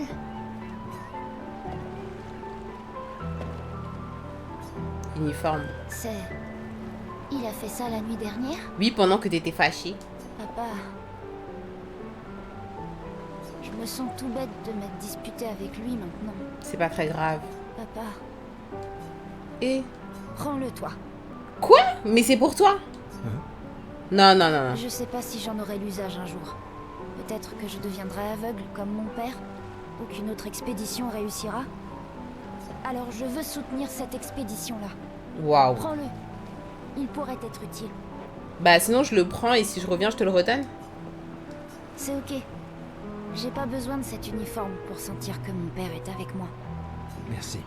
Uniforme. C'est... Il a fait ça la nuit dernière? Oui, pendant que t'étais fâché. Papa... Je me sens tout bête de m'être disputé avec lui maintenant. C'est pas très grave. Papa... Et... Prends-le toi. Quoi? Mais c'est pour toi? Non, non, non, non. Je sais pas si j'en aurai l'usage un jour. Peut-être que je deviendrai aveugle comme mon père, ou qu'une autre expédition réussira. Alors je veux soutenir cette expédition-là. Waouh. Prends-le. Il pourrait être utile. Bah sinon je le prends et si je reviens je te le redonne. C'est ok. J'ai pas besoin de cet uniforme pour sentir que mon père est avec moi. Merci.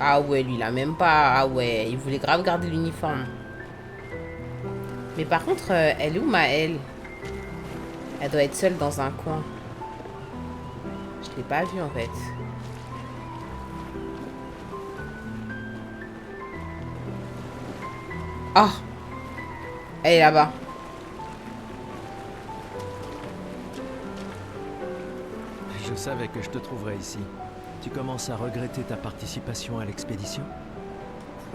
Ah ouais, lui il a même pas... Ah ouais, il voulait grave garder l'uniforme. Mais par contre, elle est où Maëlle? Elle doit être seule dans un coin. Je l'ai pas vue en fait. Ah! Elle est là-bas. Je savais que je te trouverais ici. Tu commences à regretter ta participation à l'expédition?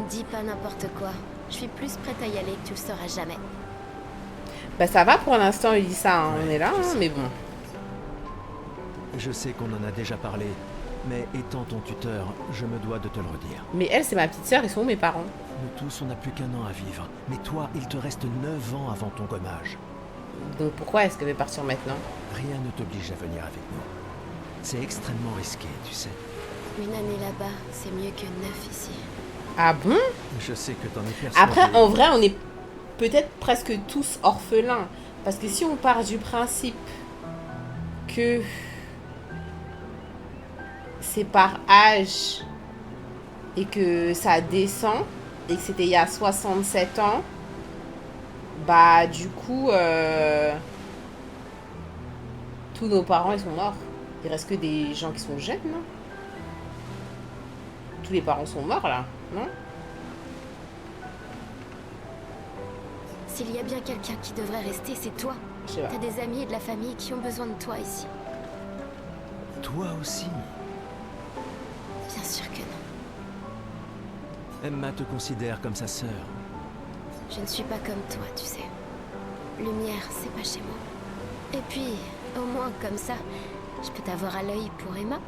Dis pas n'importe quoi. Je suis plus prête à y aller que tu le seras jamais. Bah ça va pour l'instant, Elissa, hein. On est là, hein, mais bon. Je sais qu'on en a déjà parlé, mais étant ton tuteur, je me dois de te le redire. Mais elle, c'est ma petite sœur, ils sont où mes parents? Nous tous, on n'a plus qu'un an à vivre. Mais toi, il te reste 9 ans avant ton gommage. Donc pourquoi est-ce qu'elle veut partir maintenant? Rien ne t'oblige à venir avec nous. C'est extrêmement risqué, tu sais. Une année là-bas, c'est mieux que 9 ici. Ah bon? Je sais que t'en es persuadé. Après, en vrai, on est peut-être presque tous orphelins. Parce que si on part du principe que c'est par âge et que ça descend et que c'était il y a 67 ans, bah du coup, tous nos parents, ils sont morts. Il reste que des gens qui sont jeunes, non? Tous les parents sont morts, là, non? S'il y a bien quelqu'un qui devrait rester, c'est toi. Je sais pas. T'as des amis et de la famille qui ont besoin de toi ici. Toi aussi. Bien sûr que non. Emma te considère comme sa sœur. Je ne suis pas comme toi, tu sais. Lumière, c'est pas chez moi. Et puis, au moins comme ça, je peux t'avoir à l'œil pour Emma.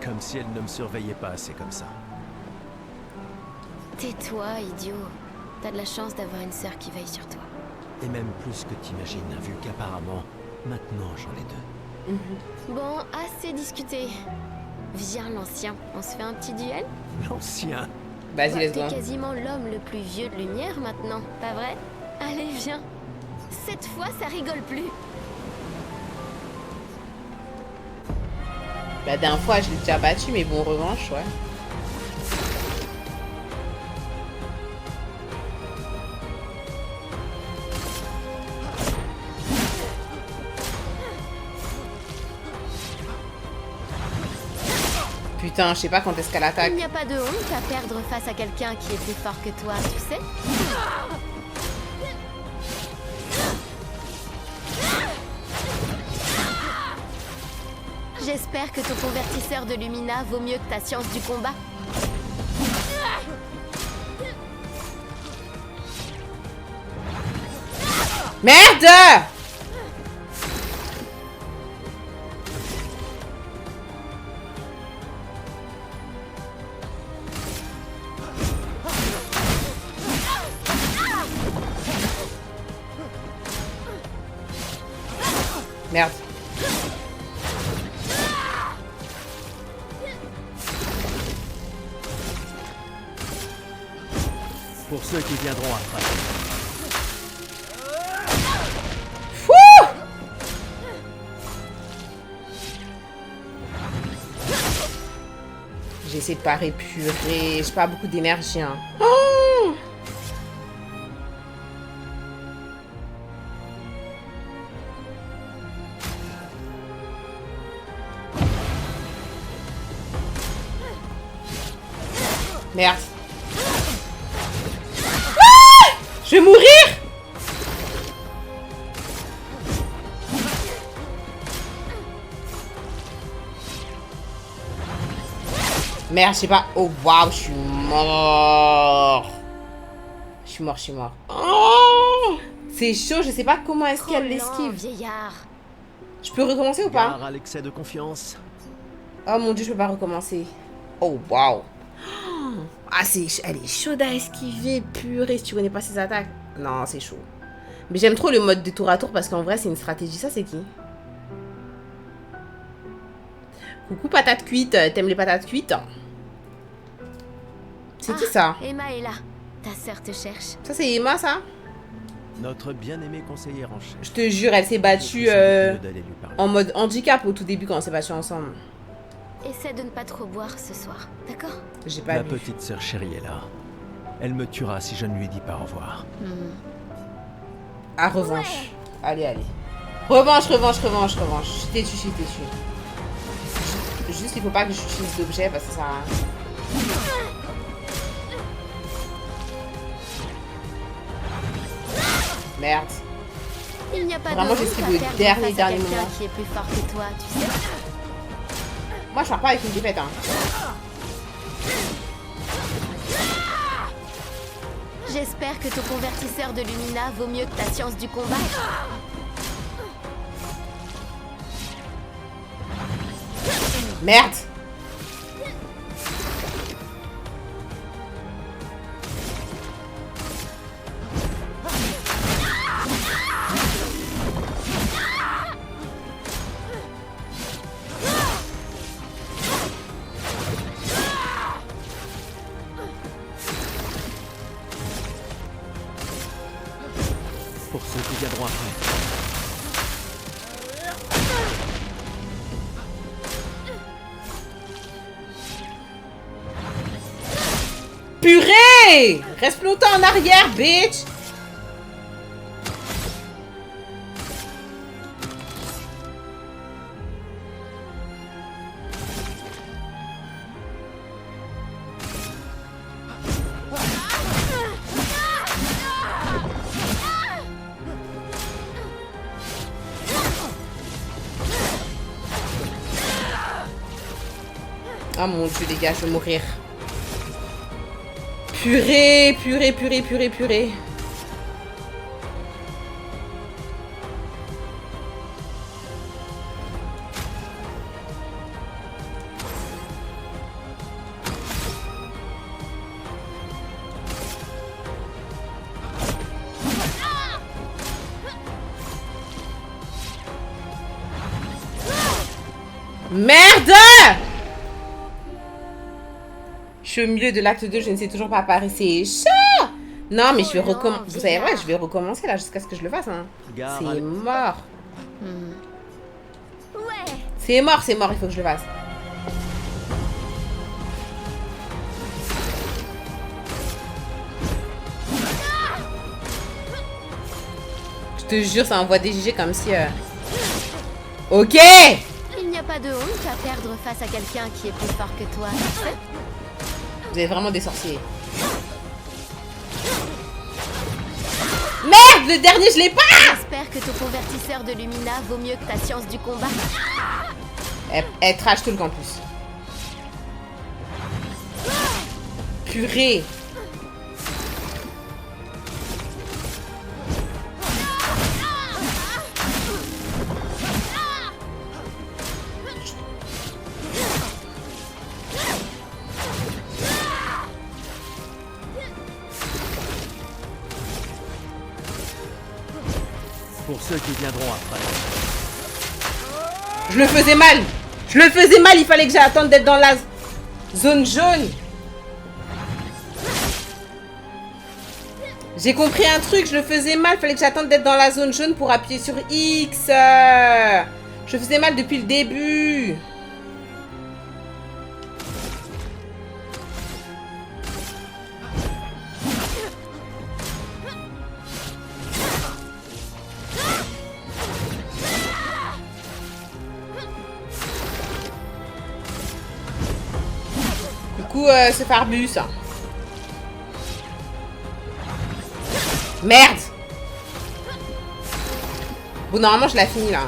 Comme si elle ne me surveillait pas assez comme ça. Tais-toi, idiot. T'as de la chance d'avoir une sœur qui veille sur toi. Et même plus que t'imagines, vu qu'apparemment, maintenant j'en ai deux. Bon, assez discuté. Viens, l'ancien, on se fait un petit duel? L'ancien? Vas-y, let's go. T'es quasiment l'homme le plus vieux de Lumière maintenant, pas vrai? Allez, viens. Cette fois, ça rigole plus. La dernière fois, je l'ai déjà battu, mais bon, revanche, ouais. Putain, je sais pas quand est-ce qu'elle attaque. Il n'y a pas de honte à perdre face à quelqu'un qui est plus fort que toi, tu sais? J'espère que ton convertisseur de Lumina vaut mieux que ta science du combat. Merde! Merde. Pour ceux qui viendront après. Fouh! J'essaie de pas répurer. J'ai pas beaucoup d'énergie. Hein. Oh! Merde. Ah! Je vais mourir! Merde, je sais pas. Oh waouh, je suis mort. Je suis mort, je suis mort. Oh! C'est chaud, je sais pas comment est-ce qu'elle l'esquive. Vieillard. Je peux recommencer ou pas? Gare à l'excès de confiance. Oh mon dieu, je peux pas recommencer. Oh waouh. Ah, elle est chaude à esquiver, purée, si tu connais pas ses attaques. Non, c'est chaud. Mais j'aime trop le mode de tour à tour parce qu'en vrai, c'est une stratégie. Ça, c'est qui? Coucou, patate cuite. T'aimes les patates cuites? C'est qui ça? Emma est là. Ta sœur te cherche. Ça, c'est Emma, ça? Notre bien-aimée conseillère en chef. Je te jure, elle s'est battue en mode handicap au tout début quand on s'est battus ensemble. Essaie de ne pas trop boire ce soir, d'accord? J'ai pas Ma vu. petite sœur chérie est là. Elle me tuera si je ne lui dis pas au revoir. À revanche. Ouais. Allez, allez. Revanche, revanche, revanche, revanche. Je suis têtu, je suis têtu. Juste, il faut pas que j'utilise d'objets parce que ça sert à rien. Merde. Il n'y a pas vraiment, j'esquive le dernier moment. Qui est plus fort que toi, tu sais. Moi, je pars pas avec une défaite, hein. J'espère que ton convertisseur de Lumina vaut mieux que ta science du combat. Merde. Pour ceux qui viendront après. Purée! Reste plus longtemps en arrière, bitch! Oh mon dieu, les gars, je vais mourir. Purée, purée, purée, purée, purée. Merde! Je suis au milieu de l'acte 2, je ne sais toujours pas apparaître. C'est chaud! Non, mais je vais recommencer. Vous savez, ouais, je vais recommencer là jusqu'à ce que je le fasse. Hein. C'est mort. Ouais. C'est mort, il faut que je le fasse. Je te jure, ça envoie des GG comme si... Ok! Il n'y a pas de honte à perdre face à quelqu'un qui est plus fort que toi. Vous êtes vraiment des sorciers. Merde, le dernier, je l'ai pas! J'espère que ton convertisseur de Lumina vaut mieux que ta science du combat. Elle trash tout le campus. Purée. pour ceux qui viendront après. Je le faisais mal. Je le faisais mal, il fallait que j'attende d'être dans la zone jaune. J'ai compris un truc, je le faisais mal, il fallait que j'attende d'être dans la zone jaune pour appuyer sur X. Je faisais mal depuis le début. Coucou ce Farbus. Merde. Bon, normalement, je l'ai fini, là.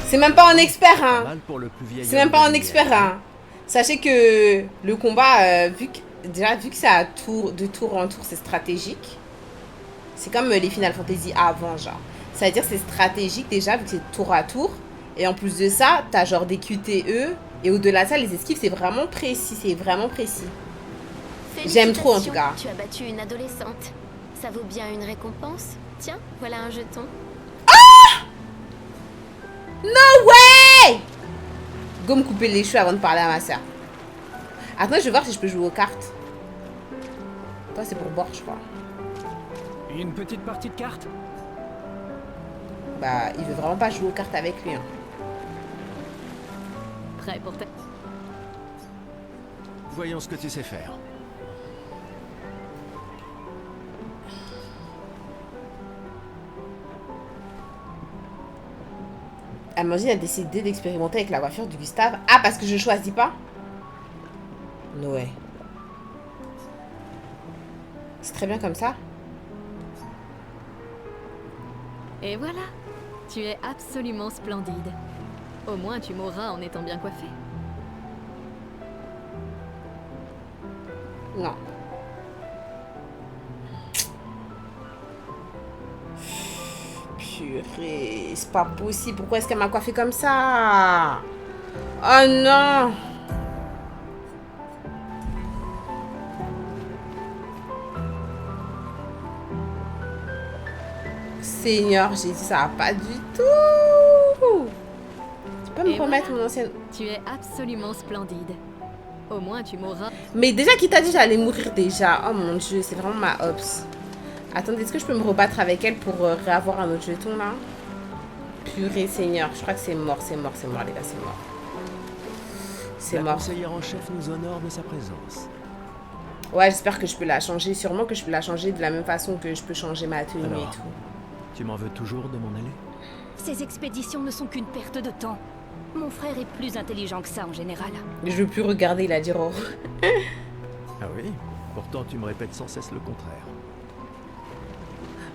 C'est même pas en expert, hein. C'est même pas en expert, hein. Sachez que le combat, vu que c'est de tour en tour, c'est stratégique. C'est comme les Final Fantasy avant, genre. C'est-à-dire c'est stratégique déjà, vu que c'est tour à tour. Et en plus de ça, t'as genre des QTE. Et au-delà de ça, les esquives, c'est vraiment précis. C'est vraiment précis. J'aime trop, en tout cas. Tu as battu une adolescente. Ça vaut bien une récompense. Tiens, voilà un jeton. Ah! No way! Go me couper les cheveux avant de parler à ma soeur. Attends, je vais voir si je peux jouer aux cartes. Toi, c'est pour boire, je crois. Une petite partie de cartes? Bah, il veut vraiment pas jouer aux cartes avec lui. Hein. Prêt pour ta... Voyons ce que tu sais faire. Amandine a décidé d'expérimenter avec la coiffure de Gustave. Ah, parce que je choisis pas? Noé. C'est très bien comme ça. Et voilà, tu es absolument splendide. Au moins tu mourras en étant bien coiffée. Non. Purée, c'est pas possible. Pourquoi est-ce qu'elle m'a coiffé comme ça? Oh non! Seigneur Jésus, ça va pas du tout. Tu peux me remettre mon ancienne... Tu es absolument splendide. Au moins tu mourras. Mais déjà, qui t'a dit j'allais mourir déjà? Oh mon dieu, c'est vraiment ma ops. Attendez, est-ce que je peux me rebattre avec elle pour réavoir un autre jeton là? Purée Seigneur, je crois que c'est mort, les gars, c'est mort. C'est mort. La conseillère en chef nous honore de sa présence. Ouais, j'espère que je peux la changer. Sûrement que je peux la changer de la même façon que je peux changer ma tenue et tout. Tu m'en veux toujours de m'en aller? Ces expéditions ne sont qu'une perte de temps. Mon frère est plus intelligent que ça en général. Je veux plus regarder, il a dit oh. Ah oui? Pourtant tu me répètes sans cesse le contraire.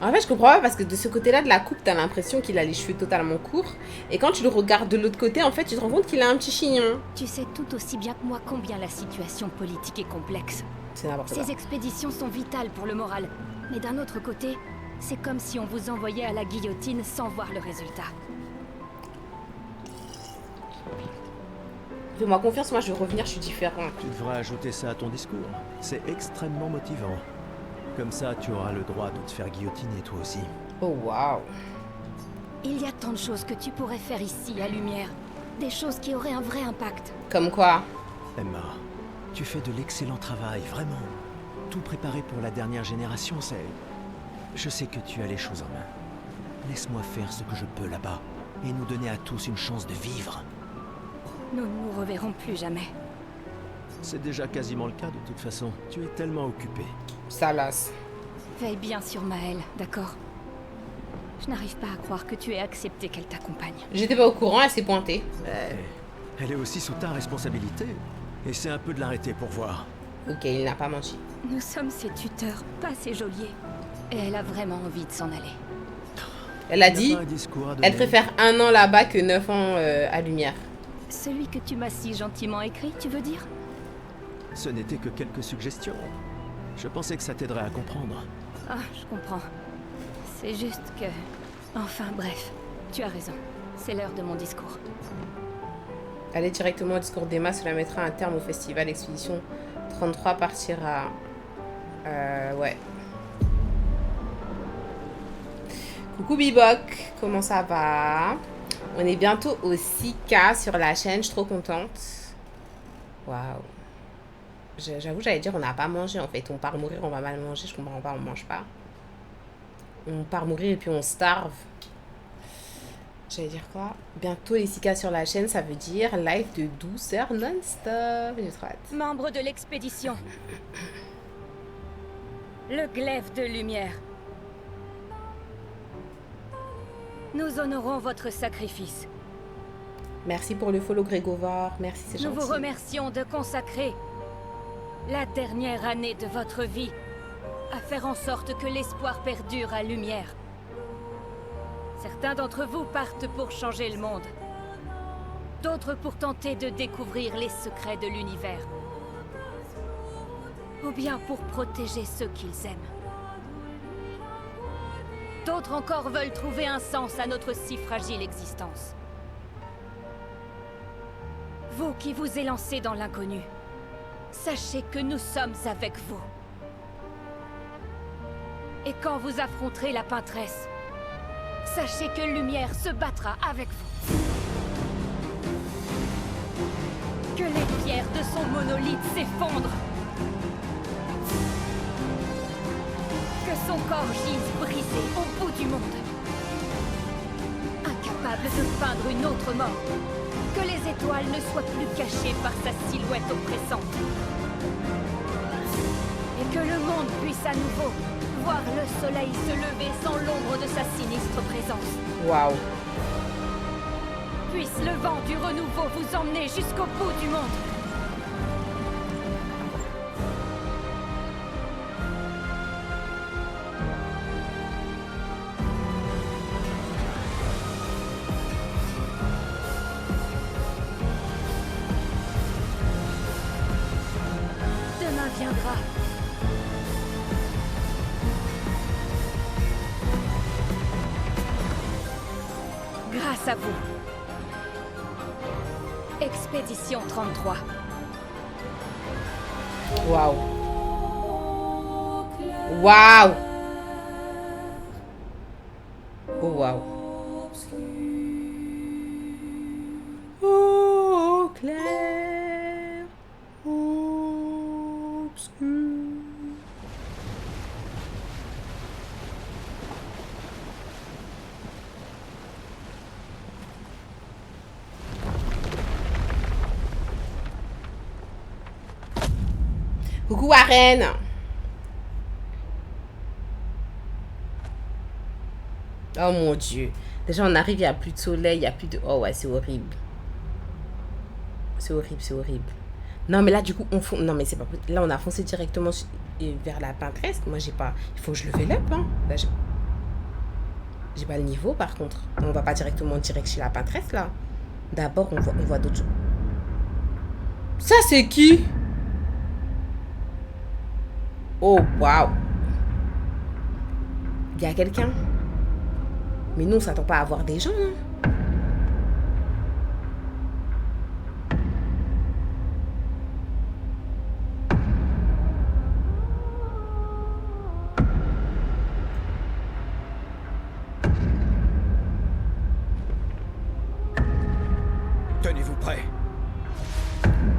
En fait, je comprends pas parce que de ce côté-là de la coupe, t'as l'impression qu'il a les cheveux totalement courts. Et quand tu le regardes de l'autre côté, en fait, tu te rends compte qu'il a un petit chignon. Tu sais tout aussi bien que moi combien la situation politique est complexe. C'est n'importe quoi. Ces expéditions sont vitales pour le moral. Mais d'un autre côté, c'est comme si on vous envoyait à la guillotine sans voir le résultat. Fais-moi confiance, moi je veux revenir, je suis différente. Tu devras ajouter ça à ton discours. C'est extrêmement motivant. Comme ça, tu auras le droit de te faire guillotiner toi aussi. Oh waouh. Il y a tant de choses que tu pourrais faire ici, à Lumière. Des choses qui auraient un vrai impact. Comme quoi? Emma, tu fais de l'excellent travail, vraiment. Tout préparé pour la dernière génération, c'est... Je sais que tu as les choses en main. Laisse-moi faire ce que je peux là-bas et nous donner à tous une chance de vivre. Nous ne nous reverrons plus jamais. C'est déjà quasiment le cas de toute façon. Tu es tellement occupé. Ça lasse. Veille bien sur Maëlle, d'accord? Je n'arrive pas à croire que tu aies accepté qu'elle t'accompagne. J'étais pas au courant, elle s'est pointée. Elle est aussi sous ta responsabilité. Essaie un peu de l'arrêter pour voir. Ok, il n'a pas menti. Nous sommes ses tuteurs, pas ses geôliers. Et elle a vraiment envie de s'en aller. Elle a dit, elle préfère 1 an là-bas que 9 ans à Lumière. Celui que tu m'as si gentiment écrit, tu veux dire? Ce n'était que quelques suggestions. Je pensais que ça t'aiderait à comprendre. Ah, je comprends. C'est juste que... Enfin, bref. Tu as raison. C'est l'heure de mon discours. Allez directement au discours d'Emma, cela mettra un terme au festival. Expédition 33 partira. Ouais. Coucou Bibok, comment ça va? On est bientôt au 6K sur la chaîne, je suis trop contente. Waouh. J'avoue, j'allais dire on n'a pas mangé en fait. On part mourir, on va mal manger, je comprends pas, on mange pas. On part mourir et puis on starve. J'allais dire quoi? Bientôt les 6K sur la chaîne, ça veut dire live de 12 heures non-stop. J'ai trop hâte. Membre de l'expédition. Le glaive de lumière. Nous honorons votre sacrifice. Merci pour le follow Grégoire. Merci, c'est gentil. Nous vous remercions de consacrer la dernière année de votre vie à faire en sorte que l'espoir perdure à lumière. Certains d'entre vous partent pour changer le monde. D'autres pour tenter de découvrir les secrets de l'univers. Ou bien pour protéger ceux qu'ils aiment. D'autres encore veulent trouver un sens à notre si fragile existence. Vous qui vous élancez dans l'inconnu, sachez que nous sommes avec vous. Et quand vous affronterez la peintresse, sachez que Lumière se battra avec vous. Que les pierres de son monolithe s'effondrent. Que son corps gise brisé au bout du monde. Incapable de peindre une autre mort. Que les étoiles ne soient plus cachées par sa silhouette oppressante. Et que le monde puisse à nouveau voir le soleil se lever sans l'ombre de sa sinistre présence. Waouh. Puisse le vent du renouveau vous emmener jusqu'au bout du monde. Demain viendra. Grâce à vous. Expédition 33. Waouh. Waouh. Oh waouh. Oh clair. Obscur. Coucou Warren. Oh mon dieu. Déjà on arrive, il n'y a plus de soleil, il n'y a plus de... Oh ouais, c'est horrible. C'est horrible, c'est horrible. Non mais là du coup, on fonce... Non mais c'est pas possible. Là on a foncé directement vers la peintresse. Moi j'ai pas... Il faut que je level up, hein. Là j'ai pas le niveau par contre. On va pas directement direct chez la peintresse là. D'abord on voit d'autres choses. Ça c'est qui? Oh, waouh. Il y a quelqu'un. Mais nous, on s'attend pas à voir des gens, hein. Tenez-vous prêts.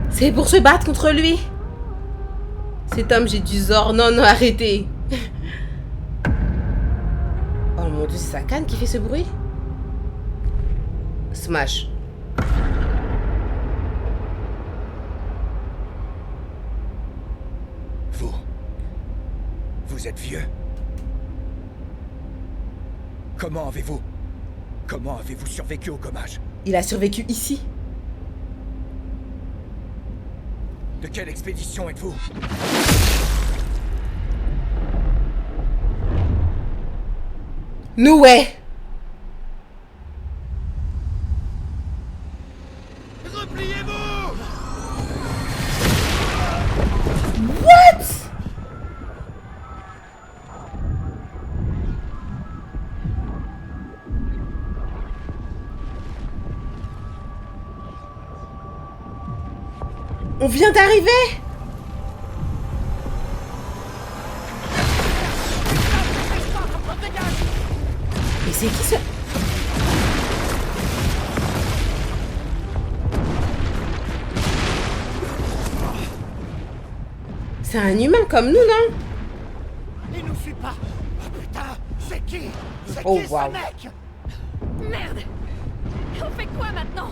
C'est pour se battre contre lui. Cet homme, j'ai du zor. Non, non, arrêtez. Oh mon dieu, c'est sa canne qui fait ce bruit. Smash. Vous êtes vieux. Comment avez-vous survécu au gommage? Il a survécu ici. De quelle expédition êtes-vous? Nous, ouais. Repliez-vous! What? vient d'arriver. Mais c'est qui ce... C'est un humain comme nous, non? Il nous suit pas. Oh putain, c'est qui? C'est Oh, qui ce waouh. mec? Merde! On fait quoi maintenant?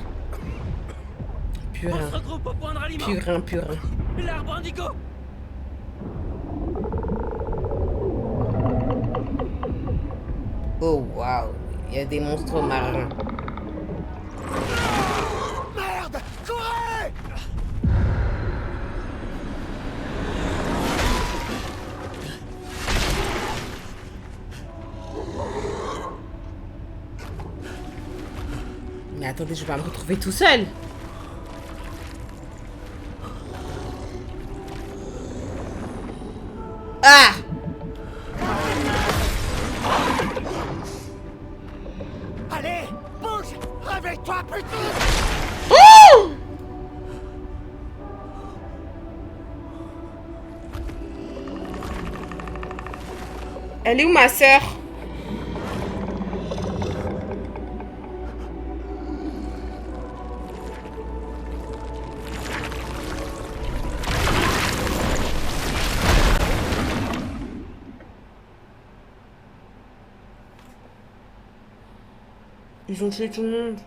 Purin. On se regroupe au point de ralliement. Purin, purin. L'arbre indigo. Oh, waouh. Il y a des monstres marins. Merde! Courez! Mais attendez, je vais pas me retrouver tout seul. Ah! Allez, bouge! Réveille-toi, putain! Oh! Elle est où ma sœur? Ils ont tué tout le monde.